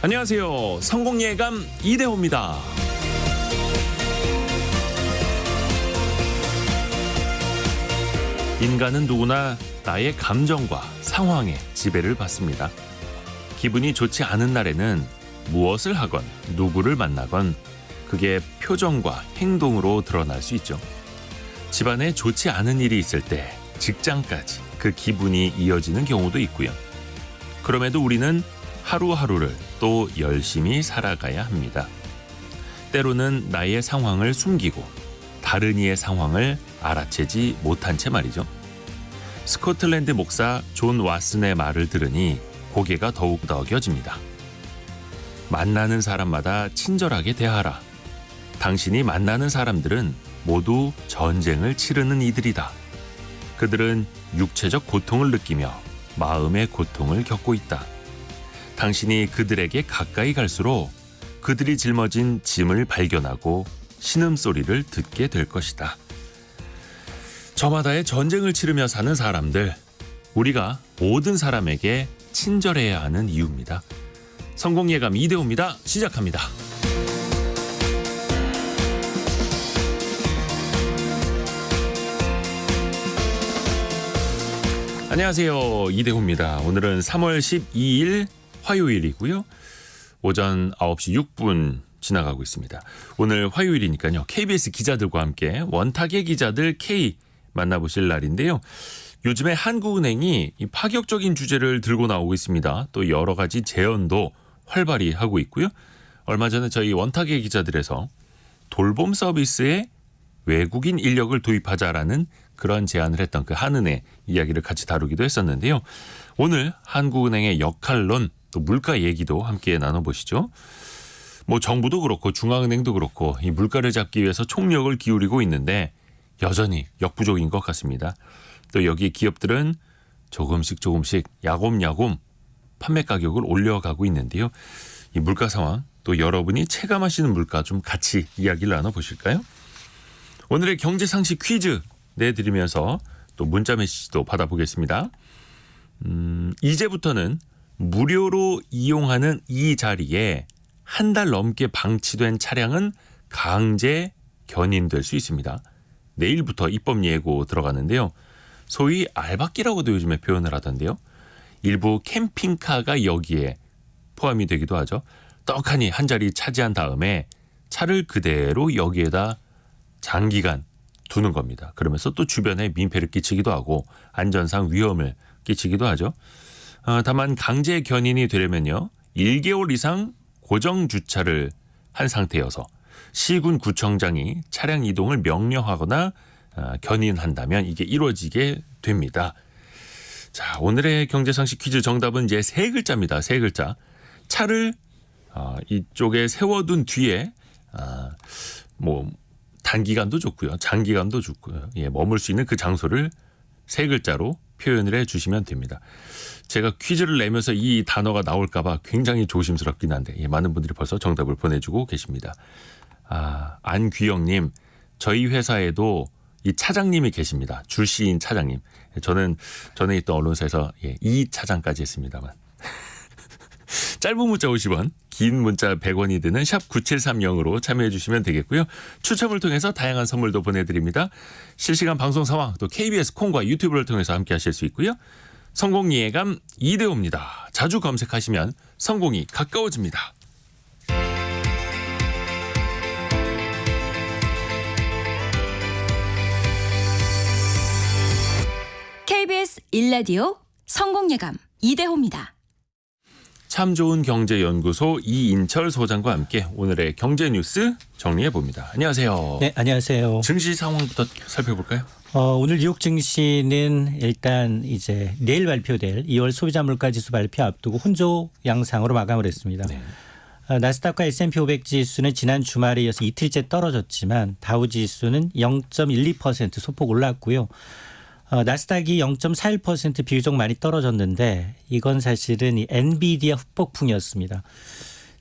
안녕하세요. 성공예감 이대호입니다. 인간은 누구나 나의 감정과 상황에 지배를 받습니다. 기분이 좋지 않은 날에는 무엇을 하건 누구를 만나건 그게 표정과 행동으로 드러날 수 있죠. 집안에 좋지 않은 일이 있을 때 직장까지 그 기분이 이어지는 경우도 있고요. 그럼에도 우리는 하루하루를 또 열심히 살아가야 합니다. 때로는 나의 상황을 숨기고 다른 이의 상황을 알아채지 못한 채 말이죠. 스코틀랜드 목사 존 왓슨의 말을 들으니 고개가 더욱 넘겨집니다. 만나는 사람마다 친절하게 대하라. 당신이 만나는 사람들은 모두 전쟁을 치르는 이들이다. 그들은 육체적 고통을 느끼며 마음의 고통을 겪고 있다. 당신이 그들에게 가까이 갈수록 그들이 짊어진 짐을 발견하고 신음소리를 듣게 될 것이다. 저마다의 전쟁을 치르며 사는 사람들, 우리가 모든 사람에게 친절해야 하는 이유입니다. 성공예감 이대호입니다. 시작합니다. 안녕하세요. 이대호입니다. 오늘은 3월 12일 화요일이고요. 오전 9시 6분 지나가고 있습니다. 오늘 화요일이니까요. KBS 기자들과 함께 원탁의 기자들 K 만나보실 날인데요. 요즘에 한국은행이 이 파격적인 주제를 들고 나오고 있습니다. 또 여러 가지 제언도 활발히 하고 있고요. 얼마 전에 저희 원탁의 기자들에서 돌봄 서비스에 외국인 인력을 도입하자라는 그런 제안을 했던 그 한은의 이야기를 같이 다루기도 했었는데요. 오늘 한국은행의 역할론 또 물가 얘기도 함께 나눠보시죠. 뭐 정부도 그렇고 중앙은행도 그렇고 이 물가를 잡기 위해서 총력을 기울이고 있는데 여전히 역부족인 것 같습니다. 또 여기 기업들은 조금씩 야곱야곱 판매 가격을 올려가고 있는데요. 이 물가 상황 또 여러분이 체감하시는 물가 좀 같이 이야기를 나눠보실까요? 오늘의 경제상식 퀴즈 내드리면서 또 문자 메시지도 받아보겠습니다. 이제부터는 무료로 이용하는 이 자리에 한 달 넘게 방치된 차량은 강제 견인될 수 있습니다. 내일부터 입법 예고 들어가는데요. 소위 알박기라고도 요즘에 표현을 하던데요. 일부 캠핑카가 여기에 포함이 되기도 하죠. 떡하니 한 자리 차지한 다음에 차를 그대로 여기에다 장기간 두는 겁니다. 그러면서 또 주변에 민폐를 끼치기도 하고 안전상 위험을 끼치기도 하죠. 다만 강제 견인이 되려면요. 1개월 이상 고정 주차를 한 상태여서 시군 구청장이 차량 이동을 명령하거나 견인한다면 이게 이루어지게 됩니다. 자, 오늘의 경제상식 퀴즈 정답은 이제 세 글자입니다. 세 글자. 차를 이쪽에 세워둔 뒤에 뭐 단기간도 좋고요. 장기간도 좋고요. 예, 머물 수 있는 그 장소를 세 글자로 표현을 해 주시면 됩니다. 제가 퀴즈를 내면서 이 단어가 나올까 봐 굉장히 조심스럽긴 한데 많은 분들이 벌써 정답을 보내주고 계십니다. 안귀영님, 저희 회사에도 이 차장님이 계십니다. 줄시인 차장님. 저는 전에 있던 언론사에서 이 차장까지 했습니다만. 짧은 문자 50원, 긴 문자 100원이 드는 샵 9730으로 참여해 주시면 되겠고요. 추첨을 통해서 다양한 선물도 보내드립니다. 실시간 방송 상황 또 KBS 콩과 유튜브를 통해서 함께 하실 수 있고요. 성공예감 이대호입니다. 자주 검색하시면 성공이 가까워집니다. KBS 1라디오 성공예감 이대호입니다. 참 좋은 경제연구소 이인철 소장과 함께 오늘의 경제 뉴스 정리해 봅니다. 안녕하세요. 네, 안녕하세요. 증시 상황부터 살펴볼까요? 오늘 뉴욕 증시는 일단 이제 내일 발표될 2월 소비자 물가 지수 발표 앞두고 혼조 양상으로 마감을 했습니다. 네. 나스닥과 S&P 500 지수는 지난 주말에 이어서 이틀째 떨어졌지만 다우 지수는 0.12% 소폭 올랐고요. 나스닥이 0.41% 비교적 많이 떨어졌는데 이건 사실은 이 엔비디아 후폭풍이었습니다.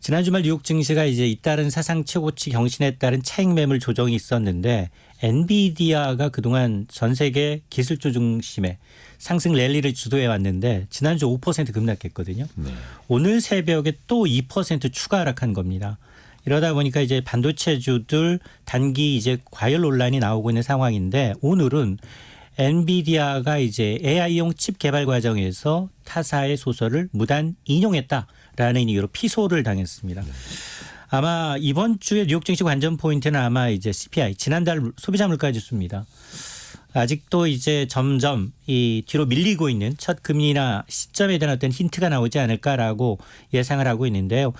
지난 주말 뉴욕 증시가 이제 잇따른 사상 최고치 경신에 따른 차익 매물 조정이 있었는데 엔비디아가 그동안 전 세계 기술주 중심의 상승 랠리를 주도해 왔는데 지난주 5% 급락했거든요. 네. 오늘 새벽에 또 2% 추가 하락한 겁니다. 이러다 보니까 이제 반도체주들 단기 이제 과열 논란이 나오고 있는 상황인데 오늘은 엔비디아가 이제 AI용 칩 개발 과정에서 타사의 소설을 무단 인용했다라는 이유로 피소를 당했습니다. 아마 이번 주에 뉴욕 증시 관전 포인트는 아마 이제 CPI 지난달 소비자 물가 지수입니다. 아직도 이제 점점 이 뒤로 밀리고 있는 첫 금리나 시점에 대한 어떤 힌트가 나오지 않을까라고 예상을 하고 있는데요.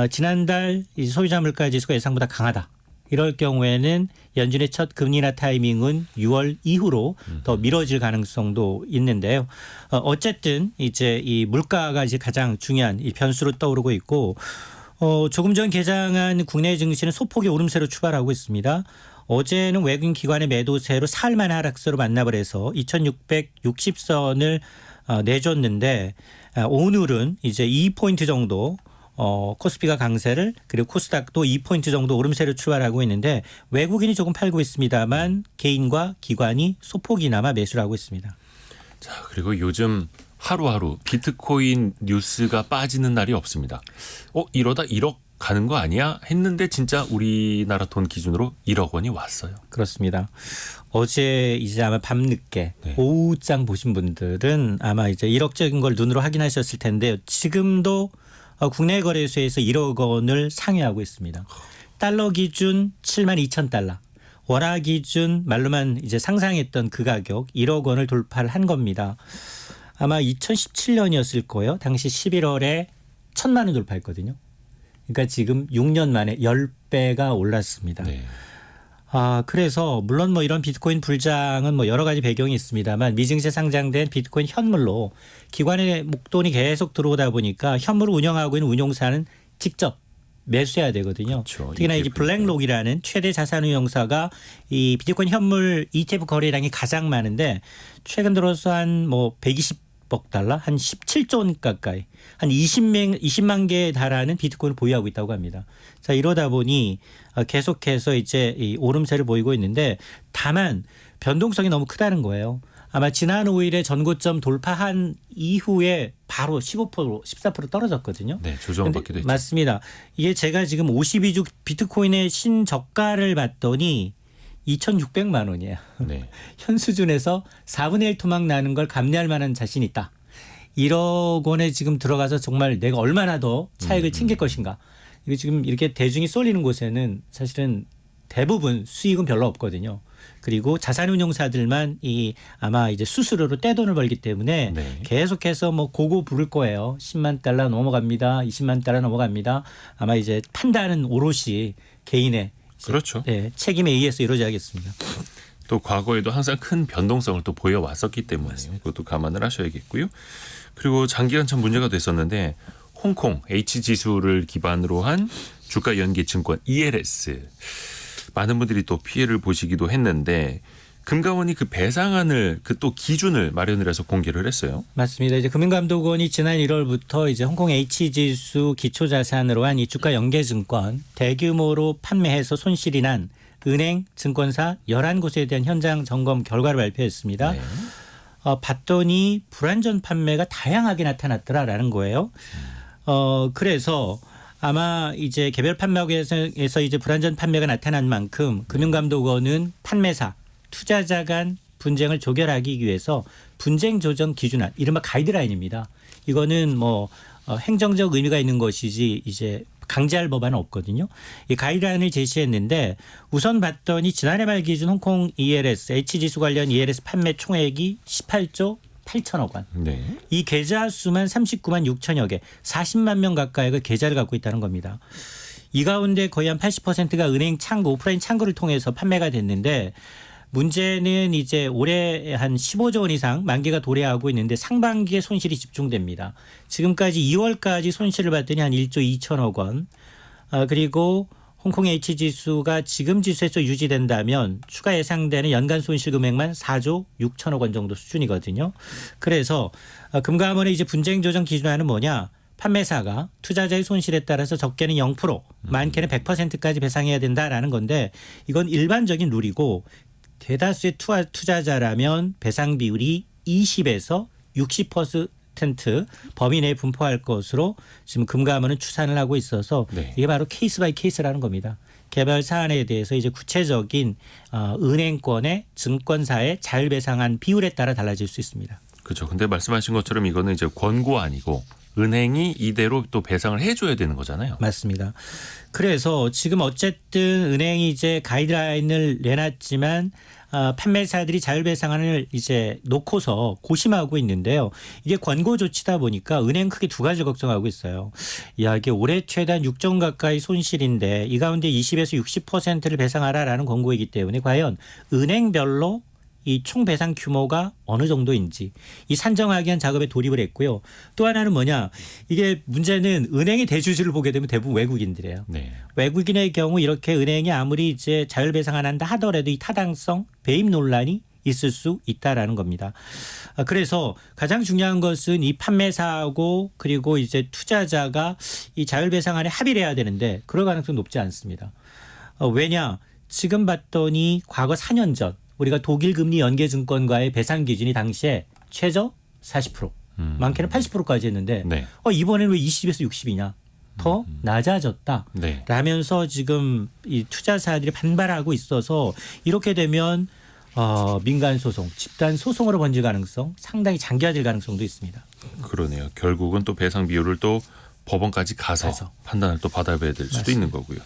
지난달 이 소비자 물가 지수가 예상보다 강하다. 이럴 경우에는 연준의 첫 금리나 타이밍은 6월 이후로 더 미뤄질 가능성도 있는데요. 어쨌든 이제 이 물가가 이제 가장 중요한 이 변수로 떠오르고 있고 조금 전 개장한 국내 증시는 소폭의 오름세로 출발하고 있습니다. 어제는 외국인 기관의 매도세로 사흘 만에 하락세로 반납을 해서 2660선을 내줬는데 오늘은 이제 2포인트 정도 코스피가 강세를 그리고 코스닥도 2포인트 정도 오름세로 출발하고 있는데 외국인이 조금 팔고 있습니다만 개인과 기관이 소폭이나마 매수를 하고 있습니다. 자, 그리고 요즘 하루하루 비트코인 뉴스가 빠지는 날이 없습니다. 이러다 1억 가는 거 아니야? 했는데 진짜 우리나라 돈 기준으로 1억 원이 왔어요. 그렇습니다. 어제 이제 아마 밤늦게 네. 오후장 보신 분들은 아마 이제 1억적인 걸 눈으로 확인하셨을 텐데요. 지금도 국내 거래소에서 1억 원을 상회하고 있습니다. 달러 기준 72,000달러. 원화 기준 말로만 이제 상상했던 그 가격 1억 원을 돌파를 한 겁니다. 아마 2017년이었을 거예요. 당시 11월에 1,000만 원 돌파했거든요. 그러니까 지금 6년 만에 10배가 올랐습니다. 네. 그래서 물론 뭐 이런 비트코인 불장은 뭐 여러 가지 배경이 있습니다만 미증시에 상장된 비트코인 현물로 기관의 목돈이 계속 들어오다 보니까 현물을 운영하고 있는 운용사는 직접 매수해야 되거든요. 그렇죠. 특히나 이게 블랙록이라는 최대 자산운용사가 이 비트코인 현물 ETF 거래량이 가장 많은데 최근 들어서 한 뭐 120억 달러, 한 17조 원 가까이, 한 20만 개에 달하는 비트코인을 보유하고 있다고 합니다. 자, 이러다 보니 계속해서 이제 이 오름세를 보이고 있는데 다만 변동성이 너무 크다는 거예요. 아마 지난 5일에 전고점 돌파한 이후에 바로 15%, 14% 떨어졌거든요. 네, 조정받기도 했죠. 맞습니다. 이게 제가 지금 52주 비트코인의 신저가를 봤더니 2,600만 원이에요. 네. 현 수준에서 4분의 1 토막 나는 걸 감내할 만한 자신이 있다. 1억 원에 지금 들어가서 정말 내가 얼마나 더 차익을 챙길 것인가. 이거 지금 이렇게 대중이 쏠리는 곳에는 사실은 대부분 수익은 별로 없거든요. 그리고 자산운용사들만 아마 이제 수수료로 떼돈을 벌기 때문에 네. 계속해서 뭐 고고 부를 거예요. 10만 달러 넘어갑니다. 20만 달러 넘어갑니다. 아마 이제 판단은 오롯이 개인의 그렇죠. 네, 책임에 의해서 이루어져야겠습니다. 또 과거에도 항상 큰 변동성을 또 보여왔었기 때문에 그것도 감안을 하셔야겠고요. 그리고 장기간 참 문제가 됐었는데 홍콩 H지수를 기반으로 한 주가 연계 증권 ELS 많은 분들이 또 피해를 보시기도 했는데 금감원이 그 배상안을 그 또 기준을 마련을 해서 공개를 했어요. 맞습니다. 이제 금융감독원이 지난 1월부터 이제 홍콩 H지수 기초자산으로 한 이 주가 연계증권 대규모로 판매해서 손실이 난 은행, 증권사 11곳에 대한 현장 점검 결과를 발표했습니다. 네. 봤더니 불안전 판매가 다양하게 나타났더라라는 거예요. 그래서 아마 이제 개별 판매업에서 이제 불안전 판매가 나타난 만큼 금융감독원은 판매사, 투자자 간 분쟁을 조결하기 위해서 분쟁 조정 기준안, 이른바 가이드라인입니다. 이거는 뭐 행정적 의미가 있는 것이지 이제 강제할 법안은 없거든요. 이 가이드라인을 제시했는데 우선 봤더니 지난해 말 기준 홍콩 ELS, H지수 관련 ELS 판매 총액이 18조 8천억 원. 네. 이 계좌 수만 39만 6천여 개, 40만 명 가까이가 계좌를 갖고 있다는 겁니다. 이 가운데 거의 한 80%가 은행 창구, 오프라인 창구를 통해서 판매가 됐는데 문제는 이제 올해 한 15조 원 이상 만기가 도래하고 있는데 상반기에 손실이 집중됩니다. 지금까지 2월까지 손실을 봤더니 한 1조 2천억 원. 그리고 홍콩 H지수가 지금 지수에서 유지된다면 추가 예상되는 연간 손실 금액만 4조 6천억 원 정도 수준이거든요. 그래서 금감원의 이제 분쟁 조정 기준안은 뭐냐? 판매사가 투자자의 손실에 따라서 적게는 0%, 많게는 100%까지 배상해야 된다라는 건데 이건 일반적인 룰이고 대다수의 투자자라면 배상 비율이 20에서 60% 범위 내에 분포할 것으로 지금 금감원은 추산을 하고 있어서 네. 이게 바로 케이스 바이 케이스라는 겁니다. 개별 사안에 대해서 이제 구체적인 은행권의 증권사의 자율배상한 비율에 따라 달라질 수 있습니다. 그렇죠. 근데 말씀하신 것처럼 이거는 이제 권고 아니고 은행이 이대로 또 배상을 해줘야 되는 거잖아요. 맞습니다. 그래서 지금 어쨌든 은행이 이제 가이드라인을 내놨지만 판매사들이 자율배상안을 이제 놓고서 고심하고 있는데요. 이게 권고 조치다 보니까 은행 크게 두 가지를 걱정하고 있어요. 야, 이게 올해 최대한 6조 가까이 손실인데 이 가운데 20에서 60%를 배상하라라는 권고이기 때문에 과연 은행별로 이 총 배상 규모가 어느 정도인지 이 산정하기 위한 작업에 돌입을 했고요. 또 하나는 뭐냐, 이게 문제는 은행의 대주주를 보게 되면 대부분 외국인들이에요. 네. 외국인의 경우 이렇게 은행이 아무리 이제 자율배상 안 한다 하더라도 이 타당성 배임 논란이 있을 수 있다라는 겁니다. 그래서 가장 중요한 것은 이 판매사하고 그리고 이제 투자자가 이 자율배상안에 합의를 해야 되는데 그럴 가능성이 높지 않습니다. 왜냐, 지금 봤더니 과거 4년 전 우리가 독일 금리 연계증권과의 배상 기준이 당시에 최저 40%, 많게는 80%까지 했는데 네. 이번에는 왜 20에서 60이냐? 더 낮아졌다. 네. 라면서 지금 이 투자사들이 반발하고 있어서 이렇게 되면 민간 소송, 집단 소송으로 번질 가능성 상당히 장기화될 가능성도 있습니다. 그러네요. 결국은 또 배상 비율을 또 법원까지 가서 판단을 또 받아봐야 될 수도 맞습니다. 있는 거고요.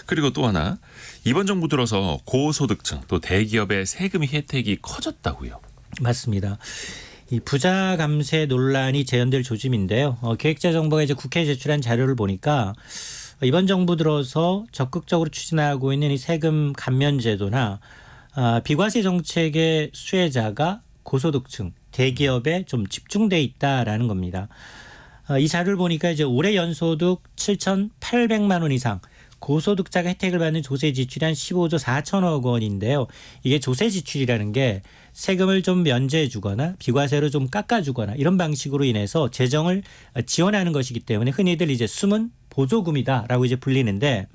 그리고 또 하나, 이번 정부 들어서 고소득층 또 대기업의 세금 혜택이 커졌다고요. 맞습니다. 이 부자 감세 논란이 재현될 조짐인데요. 기획재정부가 이제 국회에 제출한 자료를 보니까 이번 정부 들어서 적극적으로 추진하고 있는 이 세금 감면 제도나 비과세 정책의 수혜자가 고소득층, 대기업에 좀 집중돼 있다라는 겁니다. 이 자료를 보니까 이제 올해 연소득 7,800만 원 이상 고소득자가 혜택을 받는 조세 지출이 한 15조 4천억 원인데요. 이게 조세 지출이라는 게 세금을 좀 면제해 주거나 비과세로 좀 깎아주거나 이런 방식으로 인해서 재정을 지원하는 것이기 때문에 흔히들 이제 숨은 보조금이다라고 이제 불리는데,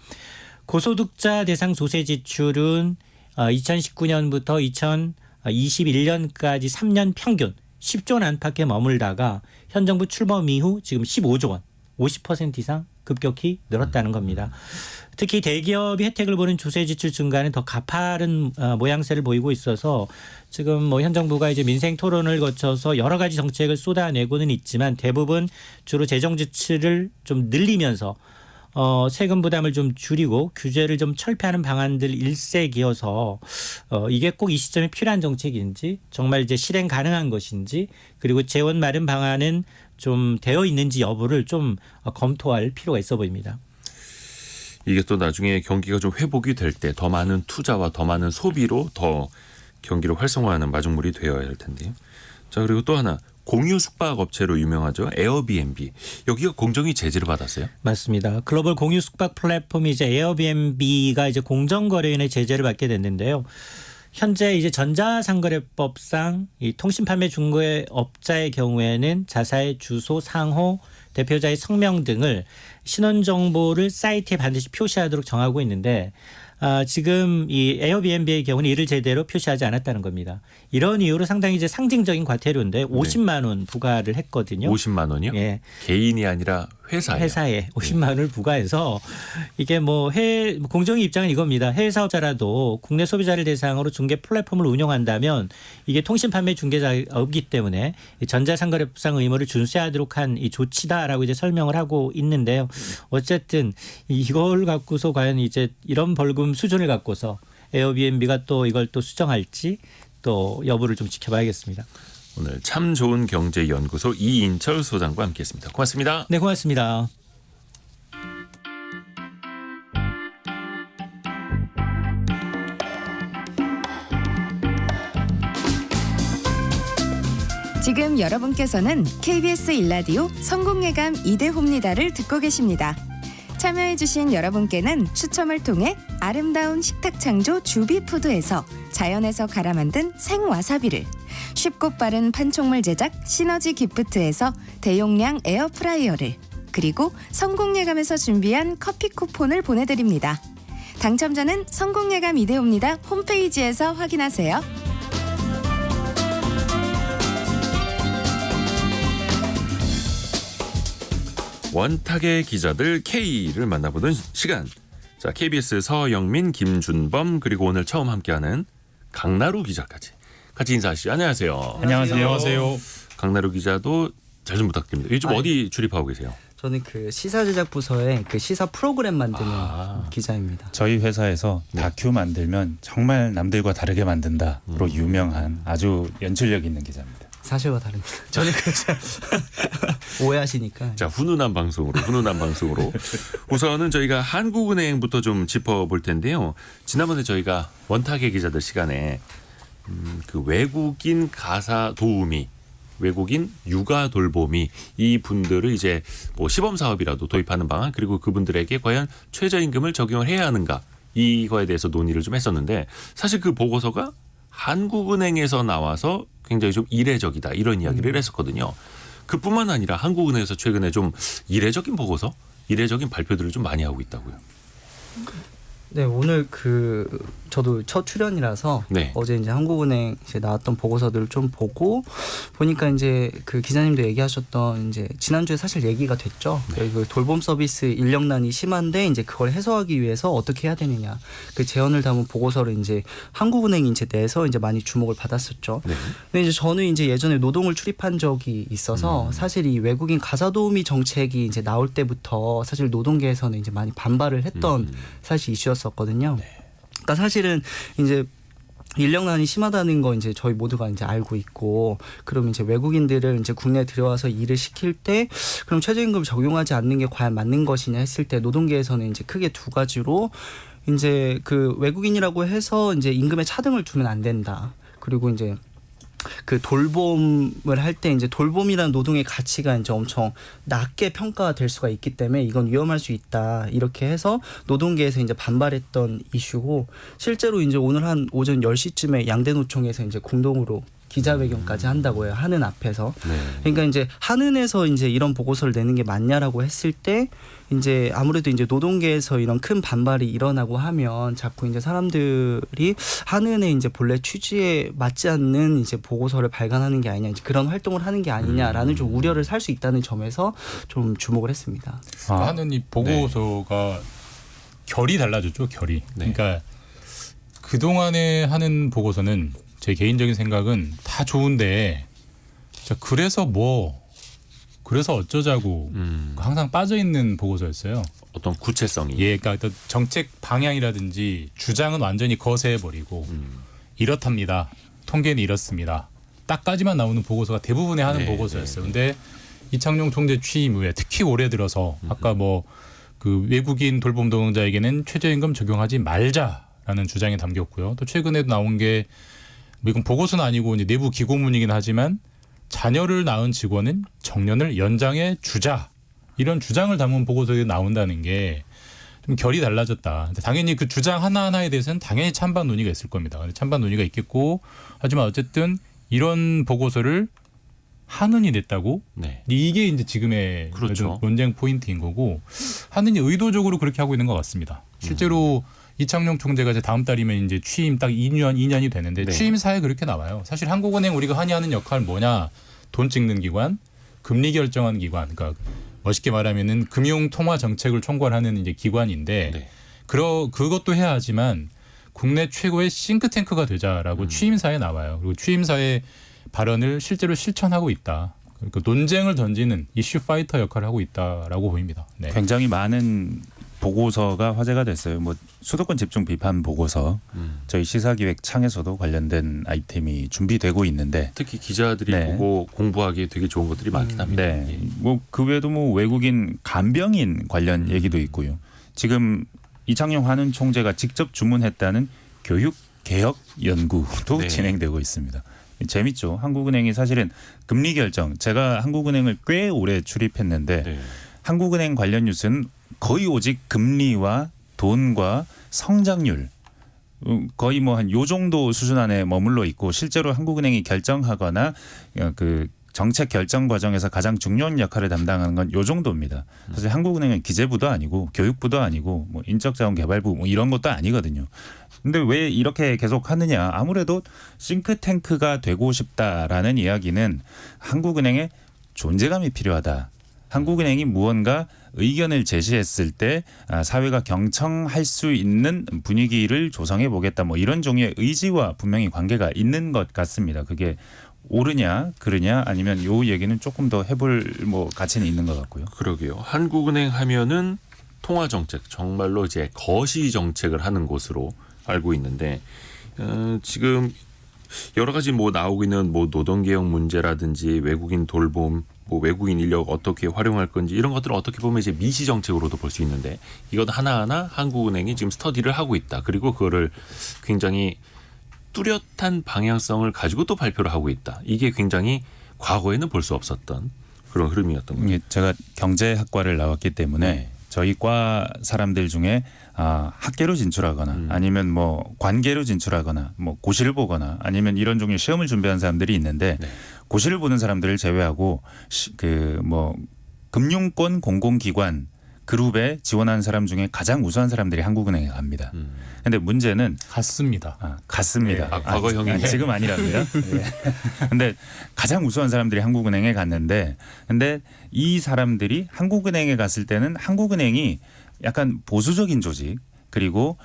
고소득자 대상 조세 지출은 2019년부터 2021년까지 3년 평균 10조 원 안팎에 머물다가 현 정부 출범 이후 지금 15조 원, 50% 이상 급격히 늘었다는 겁니다. 특히 대기업이 혜택을 보는 조세 지출 증가는 더 가파른 모양새를 보이고 있어서 지금 뭐 현 정부가 이제 민생 토론을 거쳐서 여러 가지 정책을 쏟아내고는 있지만 대부분 주로 재정 지출을 좀 늘리면서 세금 부담을 좀 줄이고 규제를 좀 철폐하는 방안들 일색이어서 이게 꼭 이 시점에 필요한 정책인지 정말 이제 실행 가능한 것인지 그리고 재원 마련 방안은 좀 되어 있는지 여부를 좀 검토할 필요가 있어 보입니다. 이게 또 나중에 경기가 좀 회복이 될 때 더 많은 투자와 더 많은 소비로 더 경기를 활성화하는 마중물이 되어야 할 텐데요. 자, 그리고 또 하나, 공유 숙박 업체로 유명하죠. 에어비앤비. 여기가 공정위 제재를 받았어요? 맞습니다. 글로벌 공유 숙박 플랫폼이 이제 에어비앤비가 이제 공정거래위원회 제재를 받게 됐는데요. 현재 이제 전자상거래법상 이 통신 판매 중개 업자의 경우에는 자사의 주소, 상호, 대표자의 성명 등을 신원 정보를 사이트에 반드시 표시하도록 정하고 있는데 지금 이 에어비앤비의 경우는 이를 제대로 표시하지 않았다는 겁니다. 이런 이유로 상당히 이제 상징적인 과태료인데 50만 원 부과를 했거든요. 50만 원이요? 예. 개인이 아니라 회사에. 회사에 50만 원을 부과해서 이게 뭐 공정위 입장은 이겁니다. 해외 사업자라도 국내 소비자를 대상으로 중개 플랫폼을 운영한다면 이게 통신 판매 중개자이기 때문에 전자상거래법상 의무를 준수하도록 한 이 조치다라고 이제 설명을 하고 있는데요. 어쨌든 이걸 갖고서 과연 이제 이런 벌금 수준을 갖고서 에어비앤비가 또 이걸 또 수정할지 또 여부를 좀 지켜봐야겠습니다. 오늘 참 좋은 경제연구소 이인철 소장과 함께했습니다. 고맙습니다. 네, 고맙습니다. 지금 여러분께서는 KBS 일라디오 성공예감 이대호입니다를 듣고 계십니다. 참여해주신 여러분께는 추첨을 통해 아름다운 식탁 창조 주비푸드에서 자연에서 갈아 만든 생와사비를, 쉽고 빠른 판촉물 제작 시너지 기프트에서 대용량 에어프라이어를, 그리고 성공예감에서 준비한 커피 쿠폰을 보내드립니다. 당첨자는 성공예감 이대호입니다 홈페이지에서 확인하세요. 원탁의 기자들 K를 만나보는 시간. 자, KBS 서영민, 김준범, 그리고 오늘 처음 함께하는 강나루 기자까지 같이 인사하시죠. 안녕하세요. 안녕하세요. 강나루 기자도 잘 좀 부탁드립니다. 요즘 어디 출입하고 계세요? 저는 그 시사 제작 부서에 그 시사 프로그램 만드는 기자입니다. 저희 회사에서 다큐 만들면 정말 남들과 다르게 만든다로 유명한 아주 연출력 있는 기자입니다. 사실과 다릅니다. 저는 그냥 오해하시니까. 자, 훈훈한 방송으로 우선은 저희가 한국은행부터 좀 짚어볼 텐데요. 지난번에 저희가 원탁의 기자들 시간에 그 외국인 가사 도우미, 외국인 육아 돌보미 이 분들을 이제 뭐 시범 사업이라도 도입하는 방안, 그리고 그분들에게 과연 최저임금을 적용을 해야 하는가, 이거에 대해서 논의를 좀 했었는데, 사실 그 보고서가 한국은행에서 나와서 굉장히 좀 이례적이다 이런 이야기를 했었거든요. 그뿐만 아니라 한국은행에서 최근에 좀 이례적인 보고서, 이례적인 발표들을 좀 많이 하고 있다고요. 네, 오늘 저도 첫 출연이라서 네. 어제 이제 한국은행 이제 나왔던 보고서들을 좀 보고 보니까 이제 그 기자님도 얘기하셨던 이제 지난주에 사실 얘기가 됐죠. 네. 그 돌봄 서비스 인력난이 심한데 이제 그걸 해소하기 위해서 어떻게 해야 되느냐 그 제언을 담은 보고서를 이제 한국은행이 이제 내서 이제 많이 주목을 받았었죠. 네. 근데 이제 저는 이제 예전에 노동을 출입한 적이 있어서 사실 이 외국인 가사도우미 정책이 이제 나올 때부터 사실 노동계에서는 이제 많이 반발을 했던 사실 이슈였었거든요. 그러니까 사실은 이제 인력난이 심하다는 거 이제 저희 모두가 이제 알고 있고, 그러면 이제 외국인들을 이제 국내에 들여와서 일을 시킬 때 그럼 최저임금을 적용하지 않는 게 과연 맞는 것이냐 했을 때 노동계에서는 이제 크게 두 가지로 이제 그 외국인이라고 해서 이제 임금에 차등을 두면 안 된다. 그리고 이제 그 돌봄을 할 때 이제 돌봄이라는 노동의 가치가 이제 엄청 낮게 평가될 수가 있기 때문에 이건 위험할 수 있다. 이렇게 해서 노동계에서 이제 반발했던 이슈고, 실제로 이제 오늘 한 오전 10시쯤에 양대노총에서 이제 공동으로 기자회견까지 한다고 해요. 한은 앞에서. 네. 그러니까 이제 한은에서 이제 이런 보고서를 내는 게 맞냐라고 했을 때 이제 아무래도 이제 노동계에서 이런 큰 반발이 일어나고 하면 자꾸 이제 사람들이 한은의 이제 본래 취지에 맞지 않는 이제 보고서를 발간하는 게 아니냐, 이제 그런 활동을 하는 게 아니냐라는 좀 우려를 살 수 있다는 점에서 좀 주목을 했습니다. 하는 이 보고서가 결이 달라졌죠, 결이. 네. 그러니까 그동안에 하는 보고서는 제 개인적인 생각은 다 좋은데 자, 그래서 어쩌자고 항상 빠져있는 보고서였어요. 어떤 구체성이. 예, 그러니까 어떤 정책 방향이라든지 주장은 완전히 거세해버리고 이렇답니다. 통계는 이렇습니다. 딱까지만 나오는 보고서가 대부분의 하는 보고서였어요. 근데 이창용 총재 취임 후에 특히 올해 들어서 아까 뭐 그 외국인 돌봄 노동자에게는 최저임금 적용하지 말자라는 주장이 담겼고요. 또 최근에도 나온 게 뭐 이건 보고서는 아니고 이제 내부 기고문이긴 하지만 자녀를 낳은 직원은 정년을 연장해 주자, 이런 주장을 담은 보고서에 나온다는 게 좀 결이 달라졌다. 당연히 그 주장 하나하나에 대해서는 당연히 찬반 논의가 있을 겁니다. 찬반 논의가 있겠고, 하지만 어쨌든 이런 보고서를 한은이 냈다고? 네. 이게 이제 지금의 그렇죠. 논쟁 포인트인 거고, 한은이 의도적으로 그렇게 하고 있는 것 같습니다. 실제로 이창용 총재가 이제 다음 달이면 이제 취임 딱 2년이 되는데 네. 취임사에 그렇게 나와요. 사실 한국은행 우리가 흔히 하는 역할 뭐냐? 돈 찍는 기관, 금리 결정하는 기관, 그러니까 멋있게 말하면은 금융 통화 정책을 총괄하는 이제 기관인데, 네. 그것도 해야 하지만 국내 최고의 싱크탱크가 되자라고 취임사에 나와요. 그리고 취임사의 발언을 실제로 실천하고 있다. 그러니까 논쟁을 던지는 이슈 파이터 역할을 하고 있다라고 보입니다. 네. 굉장히 많은 보고서가 화제가 됐어요. 뭐 수도권 집중 비판 보고서, 저희 시사기획 창에서도 관련된 아이템이 준비되고 있는데, 특히 기자들이 네. 보고 공부하기에 되게 좋은 것들이 많긴 합니다. 네, 예. 뭐 그 외에도 뭐 외국인 간병인 관련 얘기도 있고요. 지금 이창용 한은 총재가 직접 주문했다는 교육 개혁 연구도 네. 진행되고 있습니다. 재밌죠. 한국은행이 사실은 금리 결정, 제가 한국은행을 꽤 오래 출입했는데 네. 한국은행 관련 뉴스는 거의 오직 금리와 돈과 성장률, 거의 뭐 한 요 정도 수준 안에 머물러 있고 실제로 한국은행이 결정하거나 그 정책 결정 과정에서 가장 중요한 역할을 담당하는 건 요 정도입니다. 사실 한국은행은 기재부도 아니고 교육부도 아니고 뭐 인적자원개발부 뭐 이런 것도 아니거든요. 근데 왜 이렇게 계속 하느냐? 아무래도 싱크탱크가 되고 싶다라는 이야기는 한국은행의 존재감이 필요하다. 한국은행이 무언가 의견을 제시했을 때 사회가 경청할 수 있는 분위기를 조성해 보겠다. 뭐 이런 종류의 의지와 분명히 관계가 있는 것 같습니다. 그게 옳으냐 그르냐 아니면 요 얘기는 조금 더 해볼 뭐 가치는 있는 것 같고요. 그러게요. 한국은행 하면은 통화 정책 정말로 이제 거시 정책을 하는 곳으로 알고 있는데 지금 여러 가지 뭐 나오고 있는 뭐 노동개혁 문제라든지 외국인 돌봄, 뭐 외국인 인력 어떻게 활용할 건지 이런 것들을 어떻게 보면 이제 미시 정책으로도 볼 수 있는데 이것 하나하나 한국은행이 지금 스터디를 하고 있다. 그리고 그거를 굉장히 뚜렷한 방향성을 가지고 또 발표를 하고 있다. 이게 굉장히 과거에는 볼 수 없었던 그런 흐름이었던 거죠. 제가 경제학과를 나왔기 때문에 저희 과 사람들 중에 학계로 진출하거나 아니면 뭐 관계로 진출하거나 뭐 고시를 보거나 아니면 이런 종류의 시험을 준비한 사람들이 있는데 고시를 보는 사람들을 제외하고 그 뭐 금융권 공공기관 그룹에 지원하는 사람 중에 가장 우수한 사람들이 한국은행에 갑니다. 근데 문제는 같습니다. 같습니다. 과거형이네. 지금 아니랍니다. 근데 가장 우수한 사람들이 한국은행에 갔는데 근데 이 사람들이 한국은행에 갔을 때는 한국은행이 약간 보수적인 조직 그리고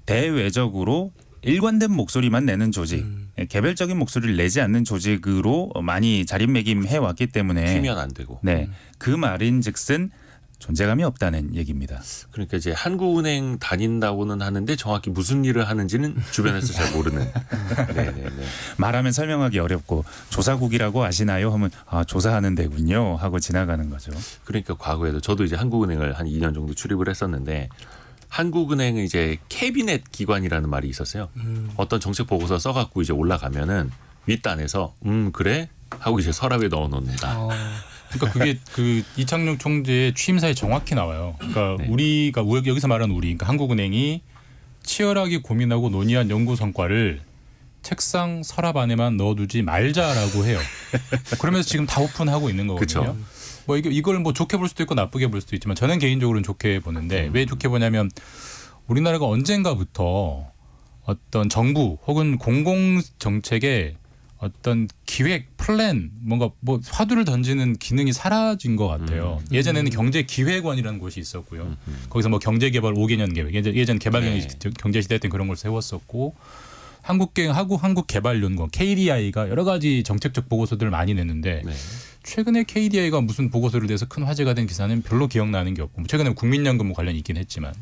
대외적으로 일관된 목소리만 내는 조직, 개별적인 목소리를 내지 않는 조직으로 많이 자리매김해 왔기 때문에 튀면 안 되고. 네, 그 말인즉슨 존재감이 없다는 얘기입니다. 그러니까 이제 한국은행 다닌다고는 하는데 정확히 무슨 일을 하는지는 주변에서 잘 모르는. 네네네. 말하면 설명하기 어렵고 조사국이라고 아시나요? 하면 조사하는 데군요 하고 지나가는 거죠. 그러니까 과거에도 저도 이제 한국은행을 한 2년 정도 출입을 했었는데 한국은행은 이제 캐비넷 기관이라는 말이 있었어요. 어떤 정책 보고서 써갖고 이제 올라가면은 윗단에서 그래 하고 이제 서랍에 넣어놓는다. 그러니까 그게 그 이창용 총재의 취임사에 정확히 나와요. 그러니까 네. 우리가 여기서 말하는 우리, 그러니까 한국은행이 치열하게 고민하고 논의한 연구 성과를 책상 서랍 안에만 넣어두지 말자라고 해요. 그러면서 지금 다 오픈하고 있는 거거든요. 그쵸. 뭐 이걸 뭐 좋게 볼 수도 있고 나쁘게 볼 수도 있지만 저는 개인적으로는 좋게 보는데 왜 좋게 보냐면 우리나라가 언젠가부터 어떤 정부 혹은 공공 정책에 어떤 기획 플랜 뭔가 뭐 화두를 던지는 기능이 사라진 것 같아요. 예전에는 경제기획원이라는 곳이 있었고요. 거기서 뭐 경제개발 5개년 계획 예전 경제시대 때 그런 걸 세웠었고 한국개발연구원 KDI가 여러 가지 정책적 보고서들을 많이 냈는데 네. 최근에 KDI가 무슨 보고서를 내서 큰 화제가 된 기사는 별로 기억나는 게 없고 최근에 국민연금 관련이 있긴 했지만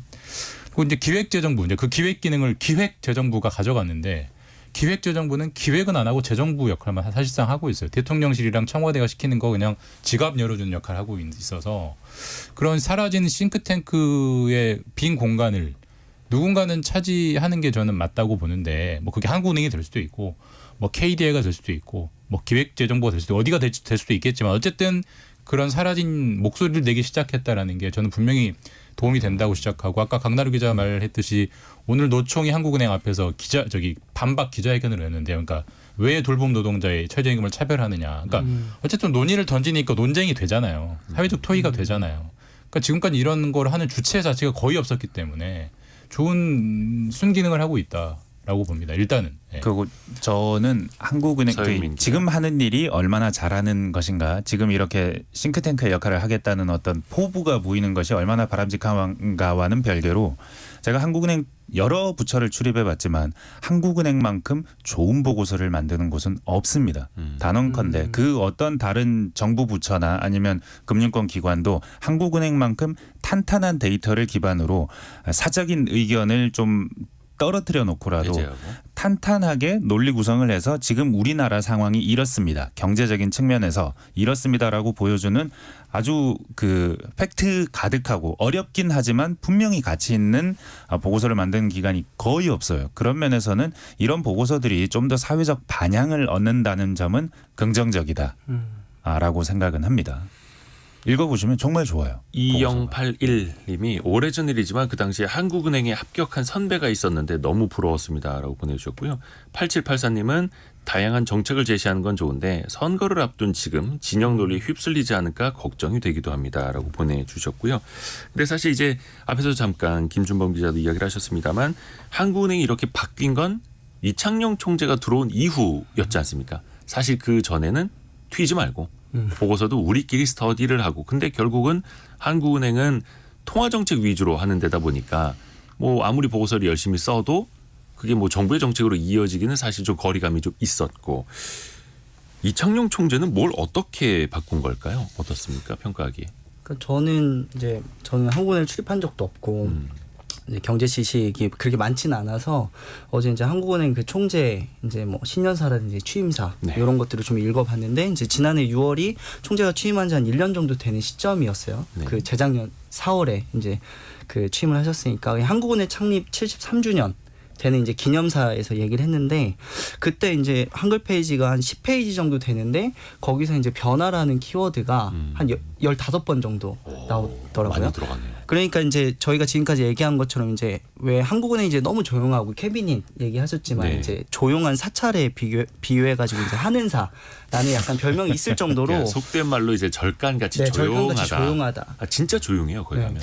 그리고 이제 기획재정부 이제 그 기획 기능을 기획재정부가 가져갔는데 기획재정부는 기획은 안 하고 재정부 역할만 사실상 하고 있어요. 대통령실이랑 청와대가 시키는 거 그냥 지갑 열어주는 역할을 하고 있어서 그런 사라진 싱크탱크의 빈 공간을 누군가는 차지하는 게 저는 맞다고 보는데 뭐 그게 한국은행이 될 수도 있고 뭐 KDI가 될 수도 있고 뭐 기획재정부가 될 수도 어디가 될 수도 있겠지만 어쨌든 그런 사라진 목소리를 내기 시작했다라는 게 저는 분명히 도움이 된다고 시작하고 아까 강나루 기자 말했듯이 오늘 노총이 한국은행 앞에서 반박 기자회견을 했는데요. 그러니까 왜 돌봄 노동자의 최저임금을 차별하느냐. 그러니까 어쨌든 논의를 던지니까 논쟁이 되잖아요. 사회적 토의가 되잖아요. 그러니까 지금까지 이런 걸 하는 주체 자체가 거의 없었기 때문에 좋은 순기능을 하고 있다라고 봅니다. 일단은. 네. 그리고 저는 한국은행 서영민 지금 하는 일이 얼마나 잘하는 것인가 지금 이렇게 싱크탱크의 역할을 하겠다는 어떤 포부가 보이는 것이 얼마나 바람직한가와는 별개로 제가 한국은행 여러 부처를 출입해봤지만 한국은행만큼 좋은 보고서를 만드는 곳은 없습니다. 단언컨대 그 어떤 다른 정부 부처나 아니면 금융권 기관도 한국은행만큼 탄탄한 데이터를 기반으로 사적인 의견을 좀 떨어뜨려 놓고라도 배제하고. 탄탄하게 논리 구성을 해서 지금 우리나라 상황이 이렇습니다. 경제적인 측면에서 이렇습니다라고 보여주는 아주 그 팩트 가득하고 어렵긴 하지만 분명히 가치 있는 보고서를 만드는 기관이 거의 없어요. 그런 면에서는 이런 보고서들이 좀 더 사회적 반향을 얻는다는 점은 긍정적이다라고 생각은 합니다. 읽어보시면 정말 좋아요. 2081님이 오래전 일이지만 그 당시에 한국은행에 합격한 선배가 있었는데 너무 부러웠습니다라고 보내주셨고요. 8784님은 다양한 정책을 제시하는 건 좋은데 선거를 앞둔 지금 진영 논리에 휩쓸리지 않을까 걱정이 되기도 합니다라고 보내주셨고요. 근데 사실 이제 앞에서 잠깐 김준범 기자도 이야기를 하셨습니다만 한국은행이 이렇게 바뀐 건 이창용 총재가 들어온 이후였지 않습니까? 사실 그 전에는 튀지 말고 보고서도 우리끼리 스터디를 하고 근데 결국은 한국은행은 통화정책 위주로 하는 데다 보니까 뭐 아무리 보고서를 열심히 써도 그게 뭐 정부의 정책으로 이어지기는 사실 좀 거리감이 좀 있었고 이창용 총재는 뭘 어떻게 바꾼 걸까요? 어떻습니까? 평가하기에. 그러니까 저는 한국은행 출입한 적도 없고 이제 경제 지식이 그렇게 많지는 않아서 어제 이제 한국은행 그 총재 이제 뭐 신년사라든지 취임사 네. 이런 것들을 좀 읽어봤는데 이제 지난해 6월이 총재가 취임한 지 한 1년 정도 되는 시점이었어요. 네. 그 재작년 4월에 이제 그 취임을 하셨으니까 한국은행 창립 73주년 되는 이제 기념사에서 얘기를 했는데 그때 이제 한글 페이지가 한 10페이지 정도 되는데 거기서 이제 변화라는 키워드가 한 15번 정도 나오더라고요. 많이 들어갔네요. 그러니까 이제 저희가 지금까지 얘기한 것처럼 이제 왜 한국은행이 이제 너무 조용하고 케빈이 얘기하셨지만 네. 이제 조용한 사찰에 비유해가지고 이제 하는사라는 약간 별명이 있을 정도로 그러니까 속된 말로 이제 절간같이 네, 조용하다. 절간같이 조용하다. 아, 진짜 조용해요 거기 네. 가면.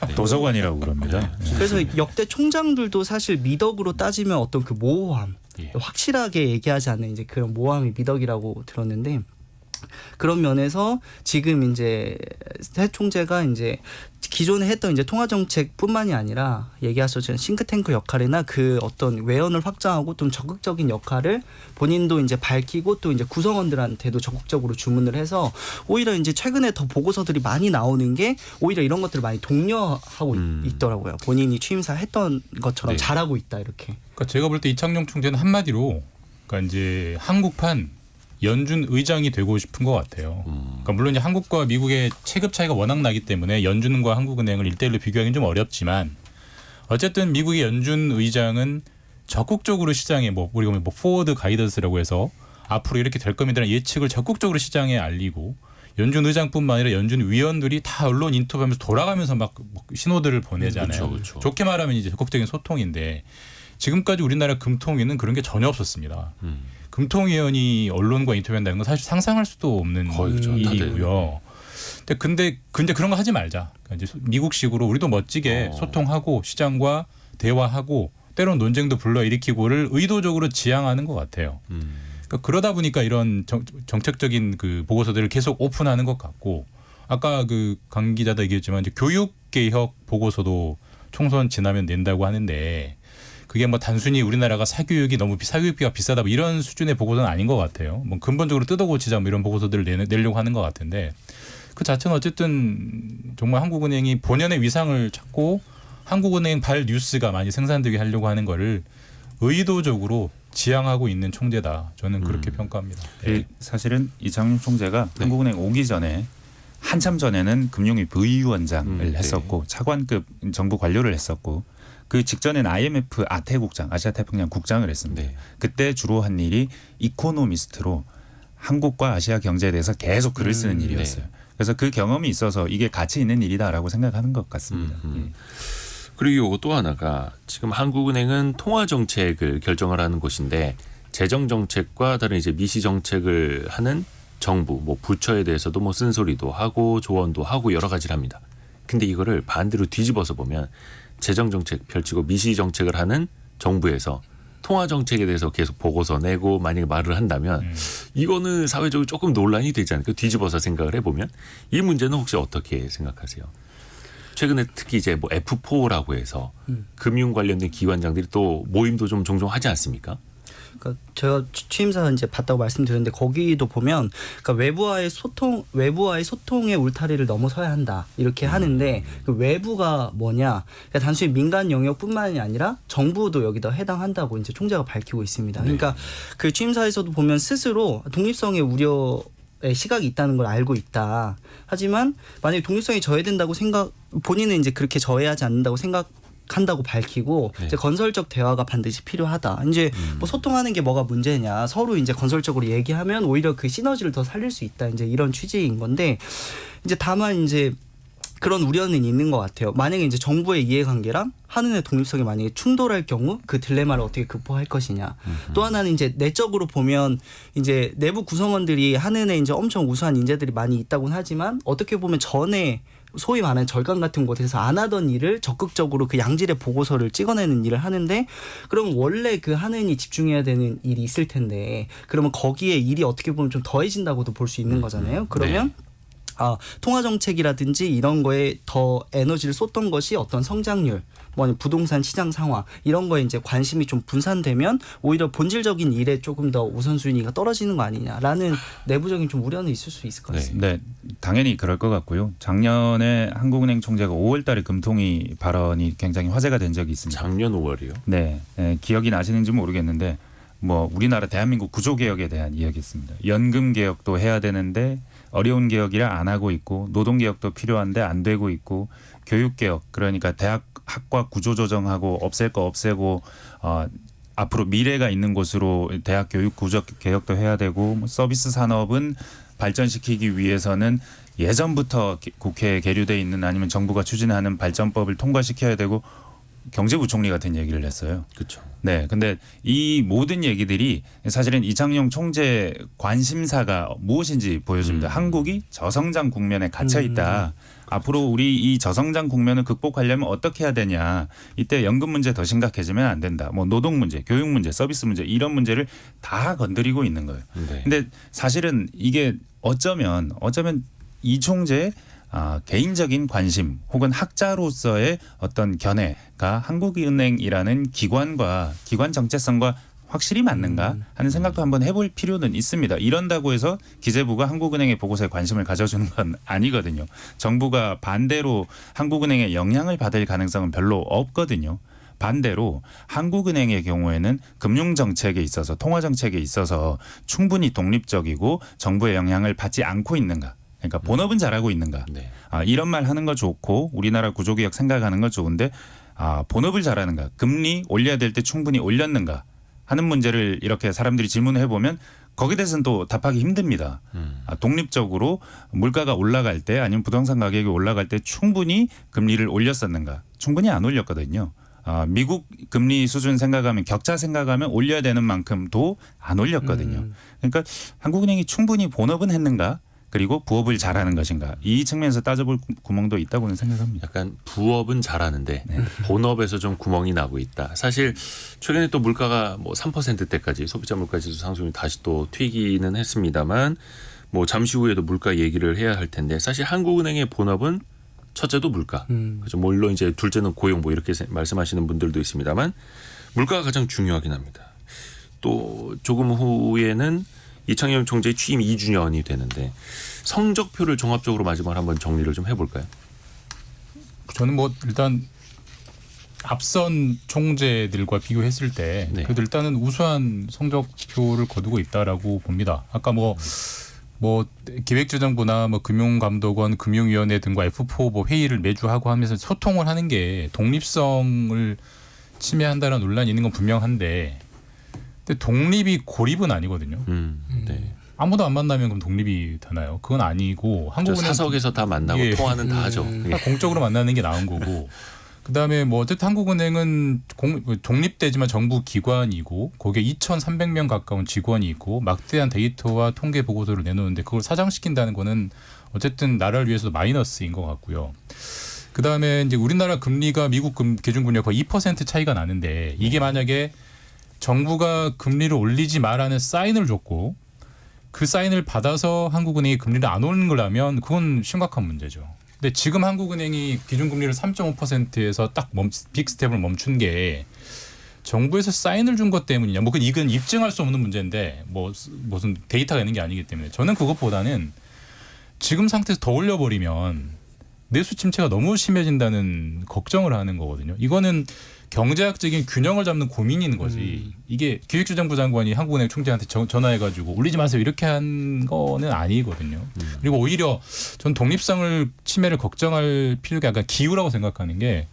네. 도서관이라고 그럽니다. 그래서 역대 총장들도 사실 미덕으로 따지면 어떤 그 모호함, 예. 확실하게 얘기하지 않는 이제 그런 모호함이 미덕이라고 들었는데 그런 면에서 지금 이제 새 총재가 이제 기존에 했던 이제 통화 정책뿐만이 아니라 얘기하셨던 싱크탱크 역할이나 그 어떤 외연을 확장하고 좀 적극적인 역할을 본인도 이제 밝히고 또 이제 구성원들한테도 적극적으로 주문을 해서 오히려 이제 최근에 더 보고서들이 많이 나오는 게 오히려 이런 것들을 많이 독려하고 있더라고요. 본인이 취임사 했던 것처럼 네. 잘하고 있다 이렇게. 그러니까 제가 볼 때 이창용 총재는 한마디로 그러니까 이제 한국판 연준 의장이 되고 싶은 것 같아요. 그러니까 물론 이제 한국과 미국의 체급 차이가 워낙 나기 때문에 연준과 한국은행을 1대1로 비교하기는 좀 어렵지만 어쨌든 미국의 연준 의장은 적극적으로 시장에 우리가 뭐 포워드 가이던스라고 해서 앞으로 이렇게 될 겁니다라는 예측을 적극적으로 시장에 알리고 연준 의장뿐만 아니라 연준 위원들이 다 언론 인터뷰하면서 돌아가면서 막 신호들을 보내잖아요. 그렇죠. 좋게 말하면 이제 적극적인 소통인데 지금까지 우리나라 금통위는 그런 게 전혀 없었습니다. 금통위원이 언론과 인터뷰한다는 건 사실 상상할 수도 없는 거의 그렇죠. 일이고요. 근데 그런 거 하지 말자. 그러니까 이제 미국식으로 우리도 멋지게 소통하고 시장과 대화하고 때론 논쟁도 불러일으키고를 의도적으로 지향하는 것 같아요. 그러니까 그러다 보니까 이런 정책적인 그 보고서들을 계속 오픈하는 것 같고 아까 그 강 기자도 얘기했지만 이제 교육 개혁 보고서도 총선 지나면 낸다고 하는데. 그게 뭐 단순히 우리나라가 사교육비가 비싸다 뭐 이런 수준의 보고서는 아닌 것 같아요. 뭐 근본적으로 뜯어고치자 뭐 이런 보고서들을 내려고 하는 것 같은데 그 자체는 어쨌든 정말 한국은행이 본연의 위상을 찾고 한국은행 발 뉴스가 많이 생산되게 하려고 하는 거를 의도적으로 지향하고 있는 총재다. 저는 그렇게 평가합니다. 네. 사실은 이창용 총재가 한국은행 오기 전에 한참 전에는 금융위 부위원장을 했었고 차관급 정부 관료를 했었고 그 직전엔 IMF 아태국장, 아시아태평양 국장을 했습니다. 네. 그때 주로 한 일이 이코노미스트로 한국과 아시아 경제에 대해서 계속 글을 쓰는 일이었어요. 네. 그래서 그 경험이 있어서 이게 가치 있는 일이다라고 생각하는 것 같습니다. 그리고 또 하나가 지금 한국은행은 통화 정책을 결정을 하는 곳인데 재정 정책과 다른 이제 미시 정책을 하는 정부, 뭐 부처에 대해서도 뭐 쓴소리도 하고 조언도 하고 여러 가지를 합니다. 근데 이거를 반대로 뒤집어서 보면 재정 정책 펼치고 미시 정책을 하는 정부에서 통화 정책에 대해서 계속 보고서 내고 만약에 말을 한다면 이거는 사회적으로 조금 논란이 되지 않을까? 뒤집어서 생각을 해보면 이 문제는 혹시 어떻게 생각하세요? 최근에 특히 이제 뭐 F4라고 해서 금융 관련된 기관장들이 또 모임도 좀 종종 하지 않습니까? 그러니까 제가 취임사 이제 봤다고 말씀드렸는데 거기도 보면 그러니까 외부와의 소통의 울타리를 넘어서야 한다 이렇게 하는데 그 외부가 뭐냐? 그러니까 단순히 민간 영역뿐만이 아니라 정부도 여기다 해당한다고 이제 총재가 밝히고 있습니다. 그러니까 그 취임사에서도 보면 스스로 독립성의 우려의 시각이 있다는 걸 알고 있다. 하지만 만약에 독립성이 저해된다고 본인은 이제 그렇게 저해하지 않는다고 한다고 밝히고 네. 이제 건설적 대화가 반드시 필요하다. 이제 뭐 소통하는 게 뭐가 문제냐. 서로 이제 건설적으로 얘기하면 오히려 그 시너지를 더 살릴 수 있다. 이제 이런 취지인 건데 이제 다만 이제 그런 우려는 있는 것 같아요. 만약에 이제 정부의 이해관계랑 한은의 독립성이 만약에 충돌할 경우 그 딜레마를 어떻게 극복할 것이냐. 또 하나는 이제 내적으로 보면 이제 내부 구성원들이 한은에 이제 엄청 우수한 인재들이 많이 있다고는 하지만 어떻게 보면 전에 소위 말하는 절간 같은 곳에서 안 하던 일을 적극적으로 그 양질의 보고서를 찍어내는 일을 하는데 그럼 원래 그 한은이 집중해야 되는 일이 있을 텐데 그러면 거기에 일이 어떻게 보면 좀 더해진다고도 볼 수 있는 거잖아요. 그러면 통화 정책이라든지 이런 거에 더 에너지를 쏟던 것이 어떤 성장률, 뭐 부동산 시장 상황 이런 거에 이제 관심이 좀 분산되면 오히려 본질적인 일에 조금 더 우선순위가 떨어지는 거 아니냐라는 내부적인 좀 우려는 있을 수 있을 것 같습니다. 네, 당연히 그럴 것 같고요. 작년에 한국은행 총재가 5월달에 금통위 발언이 굉장히 화제가 된 적이 있습니다. 작년 5월이요. 네, 기억이 나시는지 모르겠는데 뭐 우리나라 대한민국 구조개혁에 대한 이야기였습니다. 연금 개혁도 해야 되는데 어려운 개혁이라 안 하고 있고 노동 개혁도 필요한데 안 되고 있고 교육 개혁 그러니까 대학 학과 구조 조정하고 없앨 거 없애고 앞으로 미래가 있는 곳으로 대학 교육 구조 개혁도 해야 되고 뭐 서비스 산업은 발전시키기 위해서는 예전부터 국회에 계류돼 있는 아니면 정부가 추진하는 발전법을 통과시켜야 되고 경제부총리 같은 얘기를 했어요. 그렇죠. 네, 근데 이 모든 얘기들이 사실은 이창용 총재 관심사가 무엇인지 보여줍니다. 한국이 저성장 국면에 갇혀 있다. 앞으로 우리 이 저성장 국면을 극복하려면 어떻게 해야 되냐. 이때 연금 문제 더 심각해지면 안 된다. 뭐 노동 문제, 교육 문제, 서비스 문제 이런 문제를 다 건드리고 있는 거예요. 네. 근데 사실은 이게 어쩌면 이 총재의 개인적인 관심 혹은 학자로서의 어떤 견해가 한국은행이라는 기관과 기관 정체성과 확실히 맞는가 하는 생각도 한번 해볼 필요는 있습니다. 이런다고 해서 기재부가 한국은행의 보고서에 관심을 가져주는 건 아니거든요. 정부가 반대로 한국은행의 영향을 받을 가능성은 별로 없거든요. 반대로 한국은행의 경우에는 금융정책에 있어서 통화정책에 있어서 충분히 독립적이고 정부의 영향을 받지 않고 있는가. 그러니까 본업은 잘하고 있는가. 네. 이런 말 하는 거 좋고 우리나라 구조개혁 생각하는 거 좋은데 본업을 잘하는가. 금리 올려야 될 때 충분히 올렸는가 하는 문제를 이렇게 사람들이 질문을 해보면 거기에 대해서는 또 답하기 힘듭니다. 독립적으로 물가가 올라갈 때 아니면 부동산 가격이 올라갈 때 충분히 금리를 올렸었는가. 충분히 안 올렸거든요. 미국 금리 수준 생각하면 격차 생각하면 올려야 되는 만큼도 안 올렸거든요. 그러니까 한국은행이 충분히 본업은 했는가. 그리고 부업을 잘하는 것인가. 이 측면에서 따져볼 구멍도 있다고는 생각합니다. 약간 부업은 잘하는데 본업에서 좀 구멍이 나고 있다. 사실 최근에 또 물가가 뭐 3%대까지 소비자 물가지수 상승이 다시 또 튀기는 했습니다만 뭐 잠시 후에도 물가 얘기를 해야 할 텐데 사실 한국은행의 본업은 첫째도 물가. 그죠. 물론 이제 둘째는 고용 뭐 이렇게 말씀하시는 분들도 있습니다만 물가가 가장 중요하긴 합니다. 또 조금 후에는 이창용 총재의 취임 2주년이 되는데 성적표를 종합적으로 마지막으로 한번 정리를 좀 해볼까요? 저는 뭐 일단 앞선 총재들과 비교했을 때 네. 그래도 일단은 우수한 성적표를 거두고 있다라고 봅니다. 아까 뭐 기획재정부나 뭐 금융감독원, 금융위원회 등과 F4 뭐 회의를 매주 하고 하면서 소통을 하는 게 독립성을 침해한다는 논란이 있는 건 분명한데 근데 독립이 고립은 아니거든요. 네. 아무도 안 만나면 그럼 독립이 되나요? 그건 아니고 한국은행 사석에서 다 만나고 예. 통화는 다 하죠. 예. 공적으로 만나는 게 나은 거고 그다음에 뭐 어쨌든 한국은행은 독립되지만 정부 기관이고 거기에 2,300명 가까운 직원이 있고 막대한 데이터와 통계 보고서를 내놓는데 그걸 사장시킨다는 거는 어쨌든 나라를 위해서도 마이너스인 것 같고요. 그다음에 이제 우리나라 금리가 미국 기준금리가 거의 2% 차이가 나는데 이게 만약에 정부가 금리를 올리지 말라는 사인을 줬고 그 사인을 받아서 한국은행이 금리를 안 올리는 거라면 그건 심각한 문제죠. 근데 지금 한국은행이 기준금리를 3.5%에서 딱 빅스텝을 멈춘 게 정부에서 사인을 준 것 때문이냐. 뭐 이건 입증할 수 없는 문제인데 뭐 무슨 데이터가 있는 게 아니기 때문에 저는 그것보다는 지금 상태에서 더 올려버리면 내수 침체가 너무 심해진다는 걱정을 하는 거거든요. 이거는 경제학적인 균형을 잡는 고민인 거지. 이게 기획재정부 장관이 한국은행 총재한테 전화해가지고 올리지 마세요 이렇게 한 거는 아니거든요. 그리고 오히려 전 독립성을 침해를 걱정할 필요가 약간 기우라고 생각하는 게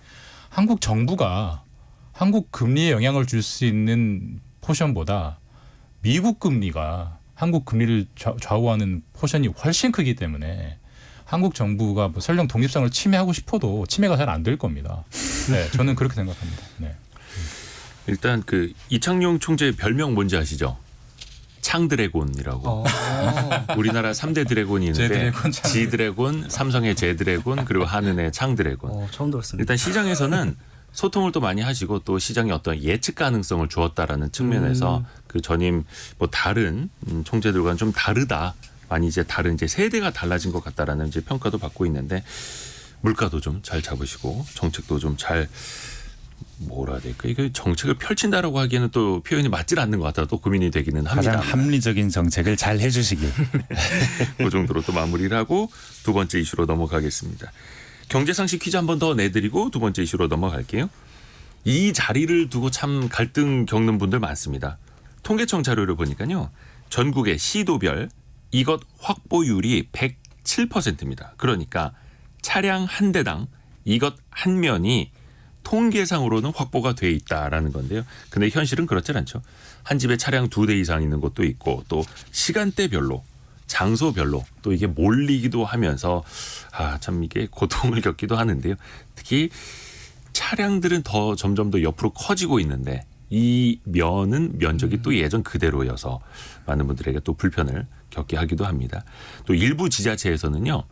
한국 정부가 한국 금리에 영향을 줄 수 있는 포션보다 미국 금리가 한국 금리를 좌우하는 포션이 훨씬 크기 때문에 한국 정부가 뭐 설령 독립성을 침해하고 싶어도 침해가 잘 안 될 겁니다. 네, 저는 그렇게 생각합니다. 네. 일단 그 이창용 총재의 별명 뭔지 아시죠? 창드래곤이라고. 우리나라 3대 드래곤이 있는데 제드래곤, 창드래곤. 지드래곤, 삼성의 제드래곤, 그리고 한은의 창드래곤. 처음 들었습니다. 일단 시장에서는 소통을 또 많이 하시고 또 시장에 어떤 예측 가능성을 주었다라는 측면에서 그 전임 뭐 다른 총재들과는 좀 다르다. 많이 이제 다른 이제 세대가 달라진 것 같다라는 이제 평가도 받고 있는데 물가도 좀 잘 잡으시고 정책도 좀 잘 뭐라 해야 될까 이게 정책을 펼친다라고 하기에는 또 표현이 맞질 않는 것 같아 또 고민이 되기는 합니다. 가장 합리적인 정책을 잘 해주시길. 그 정도로 또 마무리를 하고 두 번째 이슈로 넘어가겠습니다. 경제상식 퀴즈 한 번 더 내드리고 두 번째 이슈로 넘어갈게요. 이 자리를 두고 참 갈등 겪는 분들 많습니다. 통계청 자료를 보니까요. 전국의 시도별 이것 확보율이 107%입니다. 그러니까 차량 한 대당 이것 한 면이 통계상으로는 확보가 돼 있다라는 건데요. 근데 현실은 그렇진 않죠. 한 집에 차량 2대 이상 있는 곳도 있고 또 시간대별로 장소별로 또 이게 몰리기도 하면서 참 이게 고통을 겪기도 하는데요. 특히 차량들은 더 점점 더 옆으로 커지고 있는데 이 면은 면적이 또 예전 그대로여서 많은 분들에게 또 불편을 겪게 하기도 합니다. 또 일부 지자체에서는요.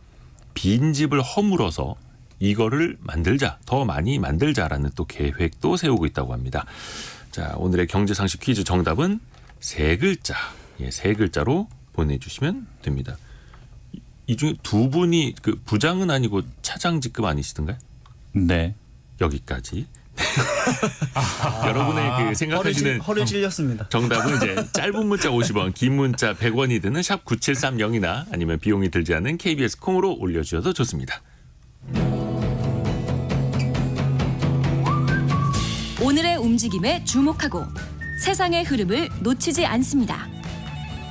빈집을 허물어서 이거를 만들자, 더 많이 만들자라는 또 계획도 세우고 있다고 합니다. 자, 오늘의 경제상식 퀴즈 정답은 세 글자. 세 글자로 보내주시면 됩니다. 이 중에 두 분이 그 부장은 아니고 차장 직급 아니시던가요? 네. 여기까지. 여러분의 그 생각하시는 허를 찔렸습니다. 정답은 이제 짧은 문자 50원, 긴 문자 100원이 드는 샵 9730이나 아니면 비용이 들지 않는 KBS 콩으로 올려주셔도 좋습니다. 오늘의 움직임에 주목하고 세상의 흐름을 놓치지 않습니다.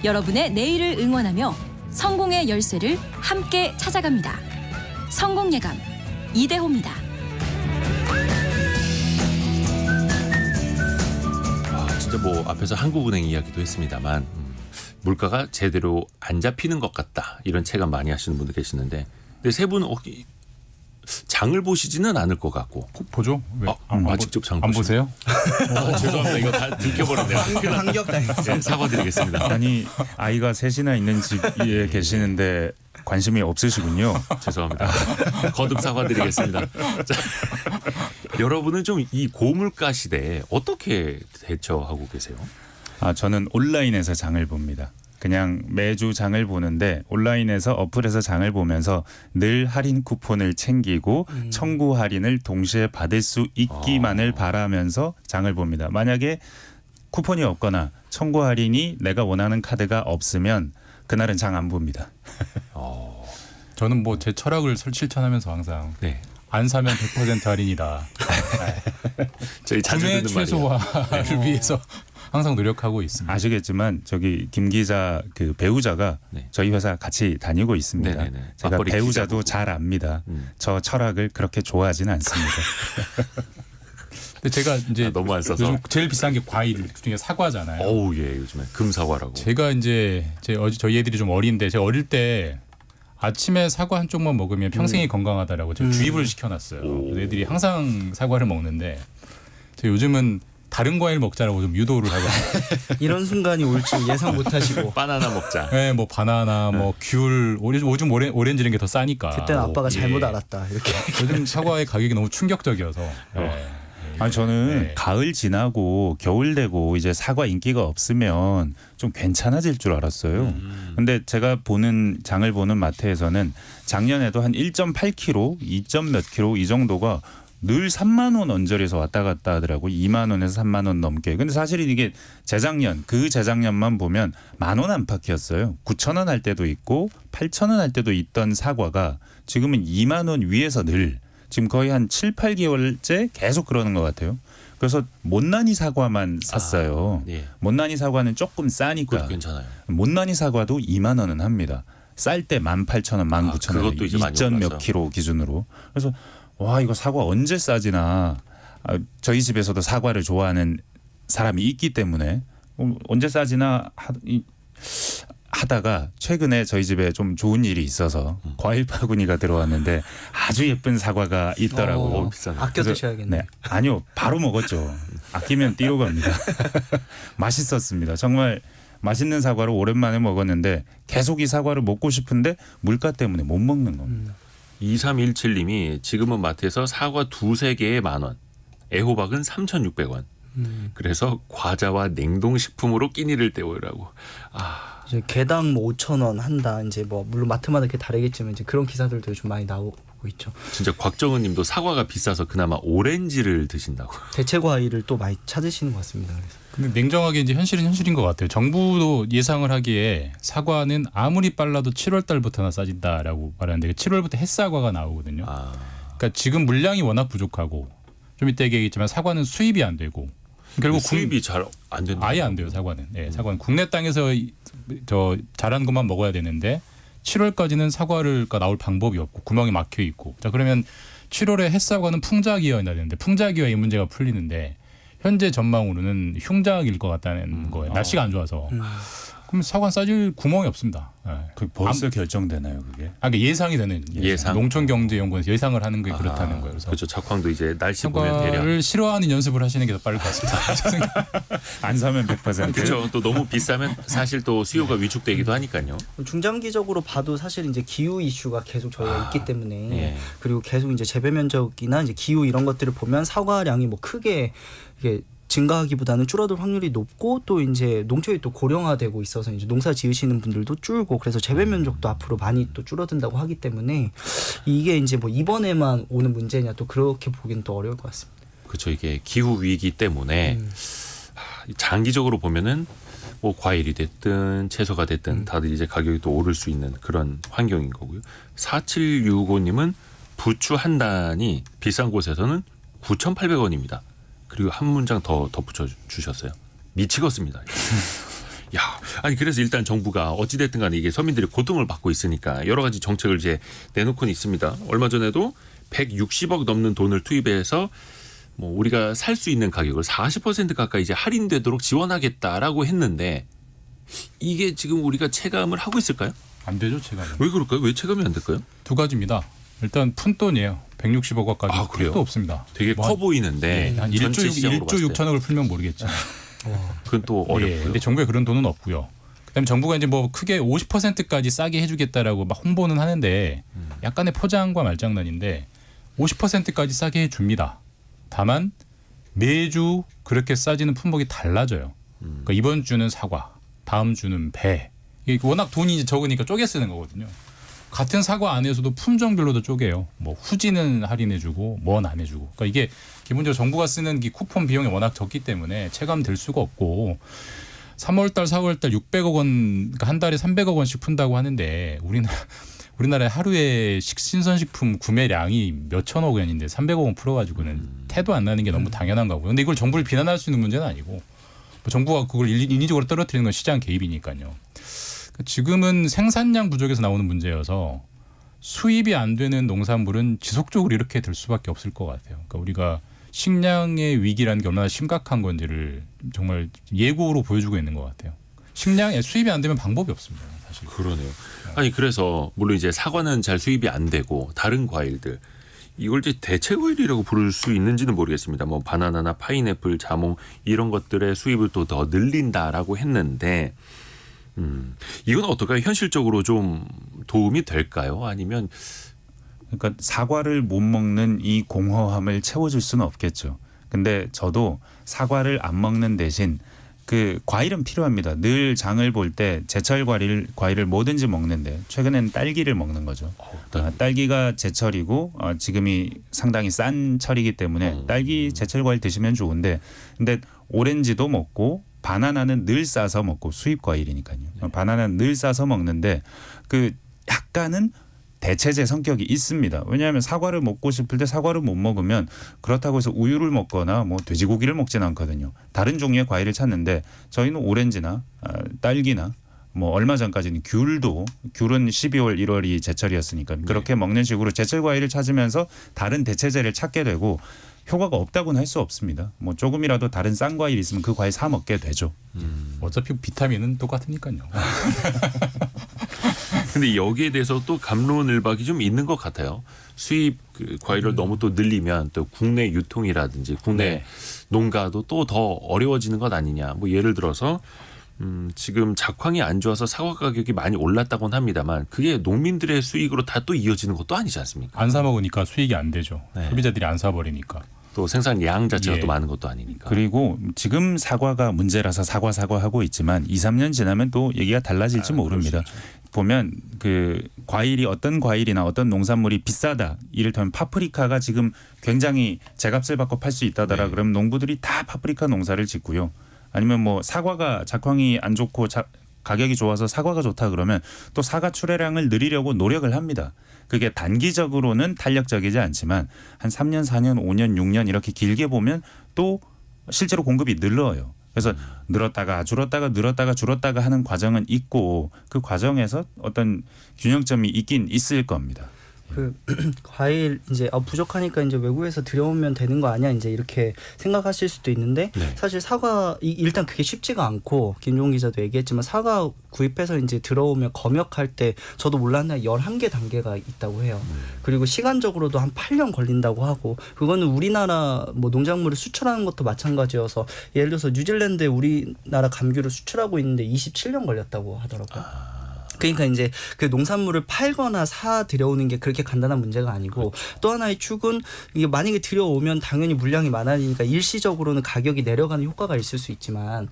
여러분의 내일을 응원하며 성공의 열쇠를 함께 찾아갑니다. 성공예감 이대호입니다. 진짜 뭐 앞에서 한국은행 이야기도 했습니다만 물가가 제대로 안 잡히는 것 같다 이런 체감 많이 하시는 분들 계시는데 근데 세 분은 장을 보시지는 않을 것 같고 보죠? 왜? 직접 장 안 보세요? 죄송합니다. 이거 다 들켜버렸네요. 반격당했어요. 사과드리겠습니다. 아니 아이가 셋이나 있는 집에 계시는데 관심이 없으시군요. 죄송합니다. 거듭 사과드리겠습니다. 자, 여러분은 좀 이 고물가 시대에 어떻게 대처하고 계세요? 저는 온라인에서 장을 봅니다. 그냥 매주 장을 보는데 온라인에서 어플에서 장을 보면서 늘 할인 쿠폰을 챙기고 청구 할인을 동시에 받을 수 있기만을 바라면서 장을 봅니다. 만약에 쿠폰이 없거나 청구 할인이 내가 원하는 카드가 없으면 그날은 장 안 봅니다. 저는 뭐 제 철학을 실천하면서 항상 네. 안 사면 100% 할인이다. 저희 자주 구매 듣는 말이에요. 최소화를 위해서 항상 노력하고 있습니다. 아시겠지만 저기 김 기자 그 배우자가 네. 저희 회사 같이 다니고 있습니다. 네네네. 제가 맞벌이 배우자도 기자고. 잘 압니다. 저 철학을 그렇게 좋아하지는 않습니다. 근데 제가 이제 너무 안 써서. 요즘 제일 비싼 게 과일 중에 사과잖아요. 어우 예 요즘에 금사과라고. 제가 이제 저희 애들이 좀 어린데 제가 어릴 때 아침에 사과 한 쪽만 먹으면 평생이 건강하다라고 제가 주입을 시켜놨어요. 그래서 애들이 항상 사과를 먹는데 제가 요즘은 다른 과일 먹자라고 좀 유도를 하고 이런 순간이 올 줄 예상 못하시고 바나나 먹자. 네, 뭐 바나나, 뭐 귤, 요즘 오렌지 이런 게 더 싸니까. 그때는 아빠가 예. 잘못 알았다 이렇게. 요즘 사과의 가격이 너무 충격적이어서. 네. 아니 저는 네. 가을 지나고 겨울 되고 이제 사과 인기가 없으면 좀 괜찮아질 줄 알았어요. 근데 제가 보는 장을 보는 마트에서는 작년에도 한 1.8kg, 2점 몇 kg 이 정도가 늘 3만 원 언저리에서 왔다 갔다 하더라고요. 2만 원에서 3만 원 넘게. 근데 사실은 이게 재작년만 보면 10,000원 안팎이었어요. 9,000원 할 때도 있고 8,000원 할 때도 있던 사과가 지금은 2만 원 위에서 늘 지금 거의 한 7, 8개월째 계속 그러는 것 같아요. 그래서 못난이 사과만 샀어요. 예. 못난이 사과는 조금 싸니까. 그것도 괜찮아요. 못난이 사과도 2만 원은 합니다. 쌀 때 18,000원, 19,000원, 그것도 이제 많이 2점 몇 올라서. 킬로 기준으로. 그래서 와 이거 사과 언제 싸지나 저희 집에서도 사과를 좋아하는 사람이 있기 때문에 언제 싸지나 하다가 최근에 저희 집에 좀 좋은 일이 있어서 과일 바구니가 들어왔는데 아주 예쁜 사과가 있더라고요. 비싸네. 아껴 그래서 드셔야겠네요. 네. 아니요. 바로 먹었죠. 아끼면 띠로 갑니다. 맛있었습니다. 정말 맛있는 사과를 오랜만에 먹었는데 계속 이 사과를 먹고 싶은데 물가 때문에 못 먹는 겁니다. 2317님이 지금은 마트에서 사과 2-3개에 10,000원, 애호박은 3,600원. 그래서 과자와 냉동식품으로 끼니를 때우라고. 이제 개당 뭐 5,000원 한다. 이제 뭐 물론 마트마다 이렇게 다르겠지만 이제 그런 기사들도 좀 많이 나오고 있죠. 진짜 곽정은님도 사과가 비싸서 그나마 오렌지를 드신다고. 대체 과일을 또 많이 찾으시는 것 같습니다. 그래서. 근데 냉정하게 이제 현실은 현실인 것 같아요. 정부도 예상을 하기에 사과는 아무리 빨라도 7월 달부터나 싸진다라고 말하는데 7월부터 햇사과가 나오거든요. 그러니까 지금 물량이 워낙 부족하고 좀 이따 얘기하겠지만 사과는 수입이 안 되고 결국 수입이 잘 안 된다. 아예 안 돼요. 사과는. 네, 사과는 국내 땅에서 저 자란 것만 먹어야 되는데 7월까지는 사과가 나올 방법이 없고 구멍이 막혀 있고. 자 그러면 7월에 햇사과는 풍작이어야 되는데 풍작이어야 이 문제가 풀리는데 현재 전망으로는 흉작일 것 같다는 거예요. 날씨가 안 좋아서. 그럼 사과 싸질 구멍이 없습니다. 네. 그 벌써 결정되나요, 그게? 그러니까 예상이 되는 예상? 농촌경제연구원에서 예상을 하는 게 그렇다는 거예요. 그래서 그렇죠. 작황도 이제 날씨 보면 대략. 사과를 싫어하는 연습을 하시는 게 더 빠를 것 같습니다. 안 사면 100%. 그렇죠. 또 너무 비싸면 사실 또 수요가 위축되기도 하니까요. 중장기적으로 봐도 사실 이제 기후 이슈가 계속 저희가 있기 때문에 예. 그리고 계속 이제 재배 면적이나 이제 기후 이런 것들을 보면 사과량이 뭐 크게 이게 증가하기보다는 줄어들 확률이 높고 또 이제 농촌이 또 고령화되고 있어서 이제 농사 지으시는 분들도 줄고 그래서 재배 면적도 앞으로 많이 또 줄어든다고 하기 때문에 이게 이제 뭐 이번에만 오는 문제냐 또 그렇게 보기는 또 어려울 것 같습니다. 그렇죠. 이게 기후 위기 때문에 장기적으로 보면은 뭐 과일이 됐든 채소가 됐든 다들 이제 가격이 또 오를 수 있는 그런 환경인 거고요. 4765님은 부추 한 단이 비싼 곳에서는 9,800원입니다. 그리고 한 문장 더 덧붙여 주셨어요. 미치겠습니다. 야, 아니 그래서 일단 정부가 어찌 됐든 간에 이게 서민들이 고통을 받고 있으니까 여러 가지 정책을 이제 내놓고는 있습니다. 얼마 전에도 160억 넘는 돈을 투입해서 뭐 우리가 살 수 있는 가격을 40% 가까이 이제 할인되도록 지원하겠다라고 했는데 이게 지금 우리가 체감을 하고 있을까요? 안 되죠, 체감은. 왜 그럴까요? 왜 체감이 안 될까요? 두 가지입니다. 일단 푼돈이에요. 160억까지 아, 그래요? 또 없습니다. 되게 뭐 커 보이는데 한 전체 1조 시장으로 봤을 때 6천억을 풀면 모르겠지. 그건 또 예, 어렵고요. 근데 정부에 그런 돈은 없고요. 그다음에 정부가 이제 뭐 크게 50%까지 싸게 해주겠다라고 막 홍보는 하는데 약간의 포장과 말장난인데 50%까지 싸게 해줍니다. 다만 매주 그렇게 싸지는 품목이 달라져요. 그러니까 이번 주는 사과, 다음 주는 배. 이게 워낙 돈이 이제 적으니까 쪼개 쓰는 거거든요. 같은 사과 안에서도 품종별로도 쪼개요. 뭐 후지는 할인해주고 뭔 안 해주고. 그러니까 이게 기본적으로 정부가 쓰는 이 쿠폰 비용이 워낙 적기 때문에 체감될 수가 없고 3월달, 4월달 600억 원, 그러니까 한 달에 300억 원씩 푼다고 하는데 우리나라의 하루에 신선식품 구매량이 몇천억 원인데 300억 원 풀어가지고는 태도 안 나는 게 너무 당연한 거고요. 근데 이걸 정부를 비난할 수 있는 문제는 아니고 뭐 정부가 그걸 인위적으로 떨어뜨리는 건 시장 개입이니까요. 지금은 생산량 부족에서 나오는 문제여서 수입이 안 되는 농산물은 지속적으로 이렇게 될 수밖에 없을 것 같아요. 그러니까 우리가 식량의 위기라는 게 얼마나 심각한 건지를 정말 예고로 보여주고 있는 것 같아요. 식량에 수입이 안 되면 방법이 없습니다. 사실. 그러네요. 아니 그래서 물론 이제 사과는 잘 수입이 안 되고 다른 과일들 이걸 이제 대체 과일이라고 부를 수 있는지는 모르겠습니다. 뭐 바나나나 파인애플, 자몽 이런 것들의 수입을 또 더 늘린다라고 했는데 이건 어떨까요? 현실적으로 좀 도움이 될까요? 아니면 그러니까 사과를 못 먹는 이 공허함을 채워줄 수는 없겠죠. 근데 저도 사과를 안 먹는 대신 그 과일은 필요합니다. 늘 장을 볼 때 제철 과일을 뭐든지 먹는데 최근에는 딸기를 먹는 거죠. 딸기가 제철이고 지금이 상당히 싼 철이기 때문에 딸기 제철 과일 드시면 좋은데 근데 오렌지도 먹고 바나나는 늘 싸서 먹고 수입 과일이니까요. 바나나는 늘 싸서 먹는데 그 약간은 대체제 성격이 있습니다. 왜냐하면 사과를 먹고 싶을 때 사과를 못 먹으면 그렇다고 해서 우유를 먹거나 뭐 돼지고기를 먹지는 않거든요. 다른 종류의 과일을 찾는데 저희는 오렌지나 딸기나 뭐 얼마 전까지는 귤은 12월 1월이 제철이었으니까 그렇게 먹는 식으로 제철 과일을 찾으면서 다른 대체제를 찾게 되고 효과가 없다고는 할 수 없습니다. 뭐 조금이라도 다른 싼 과일 있으면 그 과일 사 먹게 되죠. 어차피 비타민은 똑같으니까요. 근데 여기에 대해서 또 갑론을박이 좀 있는 것 같아요. 수입 그 과일을 너무 또 늘리면 또 국내 유통이라든지 국내 네. 농가도 또 더 어려워지는 것 아니냐. 뭐 예를 들어서 지금 작황이 안 좋아서 사과 가격이 많이 올랐다고는 합니다만 그게 농민들의 수익으로 다 또 이어지는 것도 아니지 않습니까? 안 사 먹으니까 수익이 안 되죠. 네. 소비자들이 안 사버리니까. 또 생산량 자체가 예. 또 많은 것도 아니니까. 그리고 지금 사과가 문제라서 사과하고 있지만 2, 3년 지나면 또 얘기가 달라질지 모릅니다. 보면 그 과일이 어떤 과일이나 어떤 농산물이 비싸다. 이를테면 파프리카가 지금 굉장히 제값을 받고 팔 수 있다더라. 네. 그럼 농부들이 다 파프리카 농사를 짓고요. 아니면 뭐 사과가 작황이 안 좋고 가격이 좋아서 사과가 좋다 그러면 또 사과 출하량을 늘리려고 노력을 합니다. 그게 단기적으로는 탄력적이지 않지만 한 3년, 4년, 5년, 6년 이렇게 길게 보면 또 실제로 공급이 늘어요. 그래서 늘었다가 줄었다가 하는 과정은 있고 그 과정에서 어떤 균형점이 있긴 있을 겁니다. 그 과일 이제 부족하니까 이제 외국에서 들여오면 되는 거 아니야 이제 이렇게 생각하실 수도 있는데 네. 사실 사과 일단 그게 쉽지가 않고 김종 기자도 얘기했지만 사과 구입해서 이제 들어오면 검역할 때 저도 몰랐는데 11개 단계가 있다고 해요. 그리고 시간적으로도 한 8년 걸린다고 하고 그거는 우리나라 뭐 농작물을 수출하는 것도 마찬가지여서 예를 들어서 뉴질랜드에 우리나라 감귤을 수출하고 있는데 27년 걸렸다고 하더라고요. 그러니까 이제 그 농산물을 팔거나 사 들여오는 게 그렇게 간단한 문제가 아니고 또 하나의 축은 이게 만약에 들여오면 당연히 물량이 많아지니까 일시적으로는 가격이 내려가는 효과가 있을 수 있지만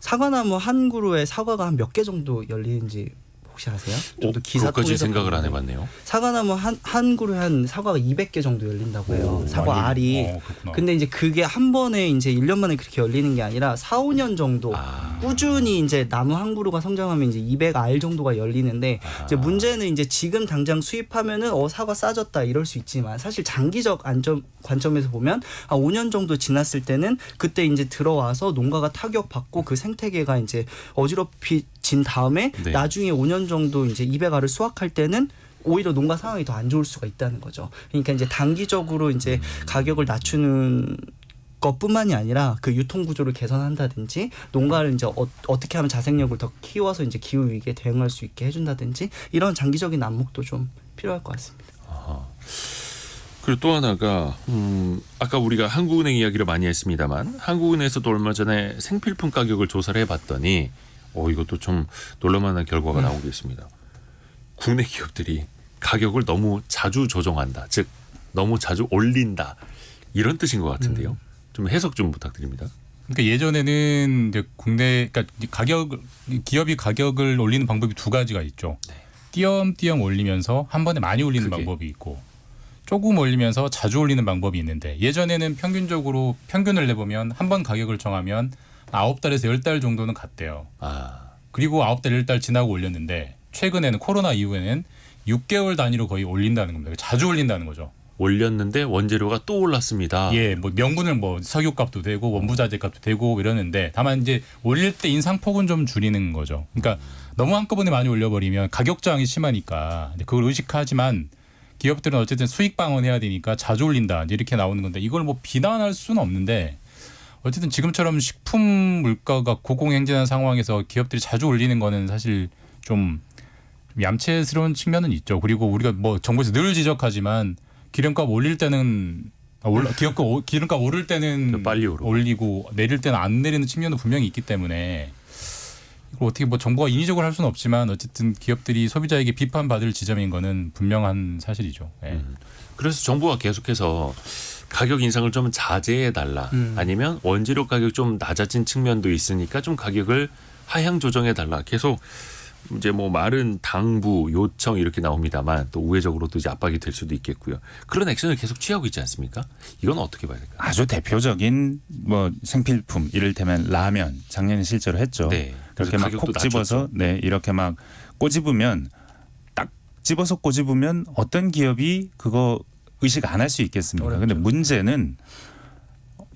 사과나무 한 그루에 사과가 한 몇 개 정도 열리는지 혹시 아세요? 저도 기사 그것까지 통해서 생각을 안 봤는데 해봤네요. 사과나무 한 그루에 한 사과가 200개 정도 열린다고 해요. 사과 알이. 그렇구나. 근데 이제 그게 한 번에 이제 1년 만에 그렇게 열리는 게 아니라 4, 5년 정도 꾸준히 이제 나무 한 그루가 성장하면 이제 200알 정도가 열리는데 이제 문제는 이제 지금 당장 수입하면은 사과 싸졌다 이럴 수 있지만 사실 장기적 관점에서 보면 한 5년 정도 지났을 때는 그때 이제 들어와서 농가가 타격받고 그 생태계가 이제 어지럽혀진 다음에 네. 나중에 5년 정도 이제 200알을 수확할 때는 오히려 농가 상황이 더 안 좋을 수가 있다는 거죠. 그러니까 이제 단기적으로 이제 가격을 낮추는 것뿐만이 아니라 그 유통 구조를 개선한다든지 농가를 이제 어떻게 하면 자생력을 더 키워서 이제 기후 위기에 대응할 수 있게 해준다든지 이런 장기적인 안목도 좀 필요할 것 같습니다. 그리고 또 하나가 아까 우리가 한국은행 이야기를 많이 했습니다만 한국은행에서도 얼마 전에 생필품 가격을 조사를 해봤더니 이것도 좀 놀랄만한 결과가 나오고 있습니다. 국내 기업들이 가격을 너무 자주 조정한다. 즉 너무 자주 올린다. 이런 뜻인 것 같은데요. 좀 해석 좀 부탁드립니다. 그러니까 예전에는 이제 그러니까 기업이 가격을 올리는 방법이 두 가지가 있죠. 띄엄띄엄 올리면서 한 번에 많이 올리는 방법이 있고 조금 올리면서 자주 올리는 방법이 있는데 예전에는 평균을 내보면 한 번 가격을 정하면 9달에서 10달 정도는 갔대요. 그리고 9달, 10달 지나고 올렸는데 최근에는 코로나 이후에는 6개월 단위로 거의 올린다는 겁니다. 자주 올린다는 거죠. 올렸는데 원재료가 또 올랐습니다. 예, 뭐 명분을 뭐 석유값도 되고 원부자재 값도 되고 이러는데 다만 이제 올릴 때 인상폭은 좀 줄이는 거죠. 그러니까 너무 한꺼번에 많이 올려버리면 가격 저항이 심하니까 그걸 의식하지만 기업들은 어쨌든 수익 방어해야 되니까 자주 올린다 이제 이렇게 나오는 건데 이걸 뭐 비난할 수는 없는데 어쨌든 지금처럼 식품 물가가 고공행진한 상황에서 기업들이 자주 올리는 거는 사실 좀 얌체스러운 측면은 있죠. 그리고 우리가 뭐 정부에서 늘 지적하지만 기름값 올릴 때는 기름값 오를 때는 빨리 오르고. 올리고 내릴 때는 안 내리는 측면도 분명히 있기 때문에 이걸 어떻게 뭐 정부가 인위적으로 할 수는 없지만 어쨌든 기업들이 소비자에게 비판받을 지점인 거는 분명한 사실이죠. 예. 그래서 정부가 계속해서 가격 인상을 좀 자제해 달라. 아니면 원재료 가격 좀 낮아진 측면도 있으니까 좀 가격을 하향 조정해 달라. 계속 이제 뭐 말은 당부, 요청 이렇게 나옵니다만 또 우회적으로도 이제 압박이 될 수도 있겠고요. 그런 액션을 계속 취하고 있지 않습니까? 이건 어떻게 봐야 될까요? 아주 대표적인 뭐 생필품 이를테면 라면 작년에 실제로 했죠. 네. 그렇게 막 콕 집어서 이렇게 막 꼬집으면 딱 집어서 꼬집으면 어떤 기업이 그거 의식 안 할 수 있겠습니까? 근데 문제는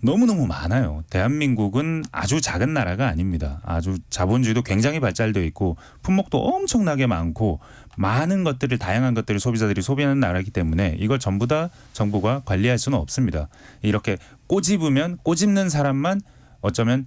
너무너무 많아요. 대한민국은 아주 작은 나라가 아닙니다. 아주 자본주의도 굉장히 발달되어 있고 품목도 엄청나게 많고 많은 것들을 다양한 것들을 소비자들이 소비하는 나라이기 때문에 이걸 전부 다 정부가 관리할 수는 없습니다. 이렇게 꼬집으면 꼬집는 사람만 어쩌면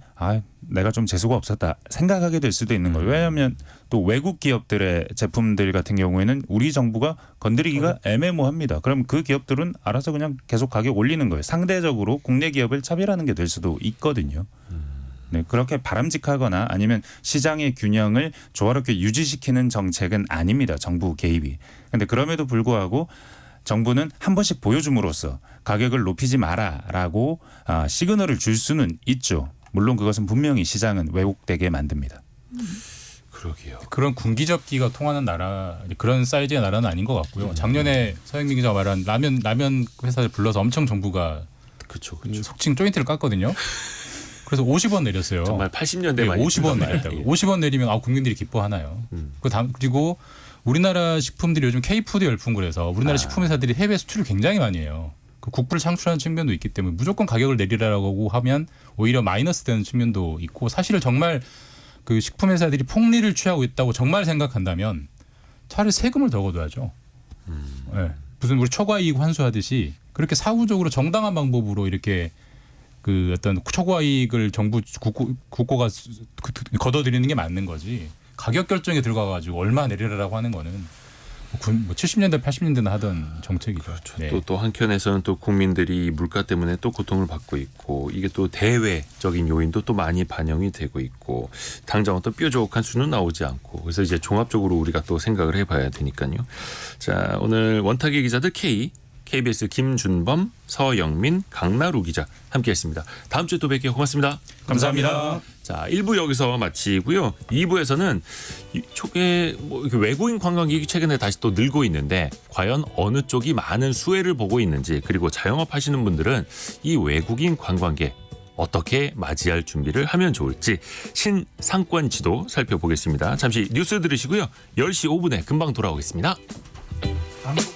내가 좀 재수가 없었다 생각하게 될 수도 있는 거예요. 왜냐하면 또 외국 기업들의 제품들 같은 경우에는 우리 정부가 건드리기가 애매모호합니다. 그럼 그 기업들은 알아서 그냥 계속 가격 올리는 거예요. 상대적으로 국내 기업을 차별하는 게 될 수도 있거든요. 네, 그렇게 바람직하거나 아니면 시장의 균형을 조화롭게 유지시키는 정책은 아닙니다. 정부 개입이. 그런데 그럼에도 불구하고 정부는 한 번씩 보여줌으로써 가격을 높이지 마라라고 시그널을 줄 수는 있죠. 물론 그것은 분명히 시장은 왜곡되게 만듭니다. 그러게요. 그런 군기접기가 통하는 나라 그런 사이즈의 나라는 아닌 것 같고요. 작년에 서영민 기자가 말한 라면 회사를 불러서 엄청 정부가 그렇죠. 속칭 조인트를 깠거든요. 그래서 50원 내렸어요. 정말 80년대 네, 많이 50원 내렸다고. 50원 내리면 국민들이 기뻐하나요? 그리고 우리나라 식품들이 요즘 K푸드 열풍그래서 우리나라 식품 회사들이 해외 수출을 굉장히 많이 해요. 그 국부를 창출하는 측면도 있기 때문에 무조건 가격을 내리라고 하면 오히려 마이너스 되는 측면도 있고 사실은 정말 그 식품 회사들이 폭리를 취하고 있다고 정말 생각한다면 차라리 세금을 더 걷어야죠. 네. 무슨 우리 초과이익 환수하듯이 그렇게 사후적으로 정당한 방법으로 이렇게 그 어떤 초과이익을 정부 국고가 걷어들이는 게 맞는 거지. 가격 결정에 들어가가지고 얼마 내리라고 하는 거는 70년대 80년대나 하던 정책이죠. 그렇죠. 네. 또 한켠에서는 또 국민들이 물가 때문에 또 고통을 받고 있고 이게 또 대외적인 요인도 또 많이 반영이 되고 있고 당장 어떤 뾰족한 수는 나오지 않고 그래서 이제 종합적으로 우리가 또 생각을 해봐야 되니까요. 자, 오늘 원탁의 기자들 KBS 김준범, 서영민, 강나루 기자 함께했습니다. 다음 주에 또 뵐게요. 고맙습니다. 감사합니다. 자, 1부 여기서 마치고요. 2부에서는 외국인 관광객이 최근에 다시 또 늘고 있는데 과연 어느 쪽이 많은 수혜를 보고 있는지 그리고 자영업 하시는 분들은 이 외국인 관광객 어떻게 맞이할 준비를 하면 좋을지 신상권 지도 살펴보겠습니다. 잠시 뉴스 들으시고요. 10시 5분에 금방 돌아오겠습니다.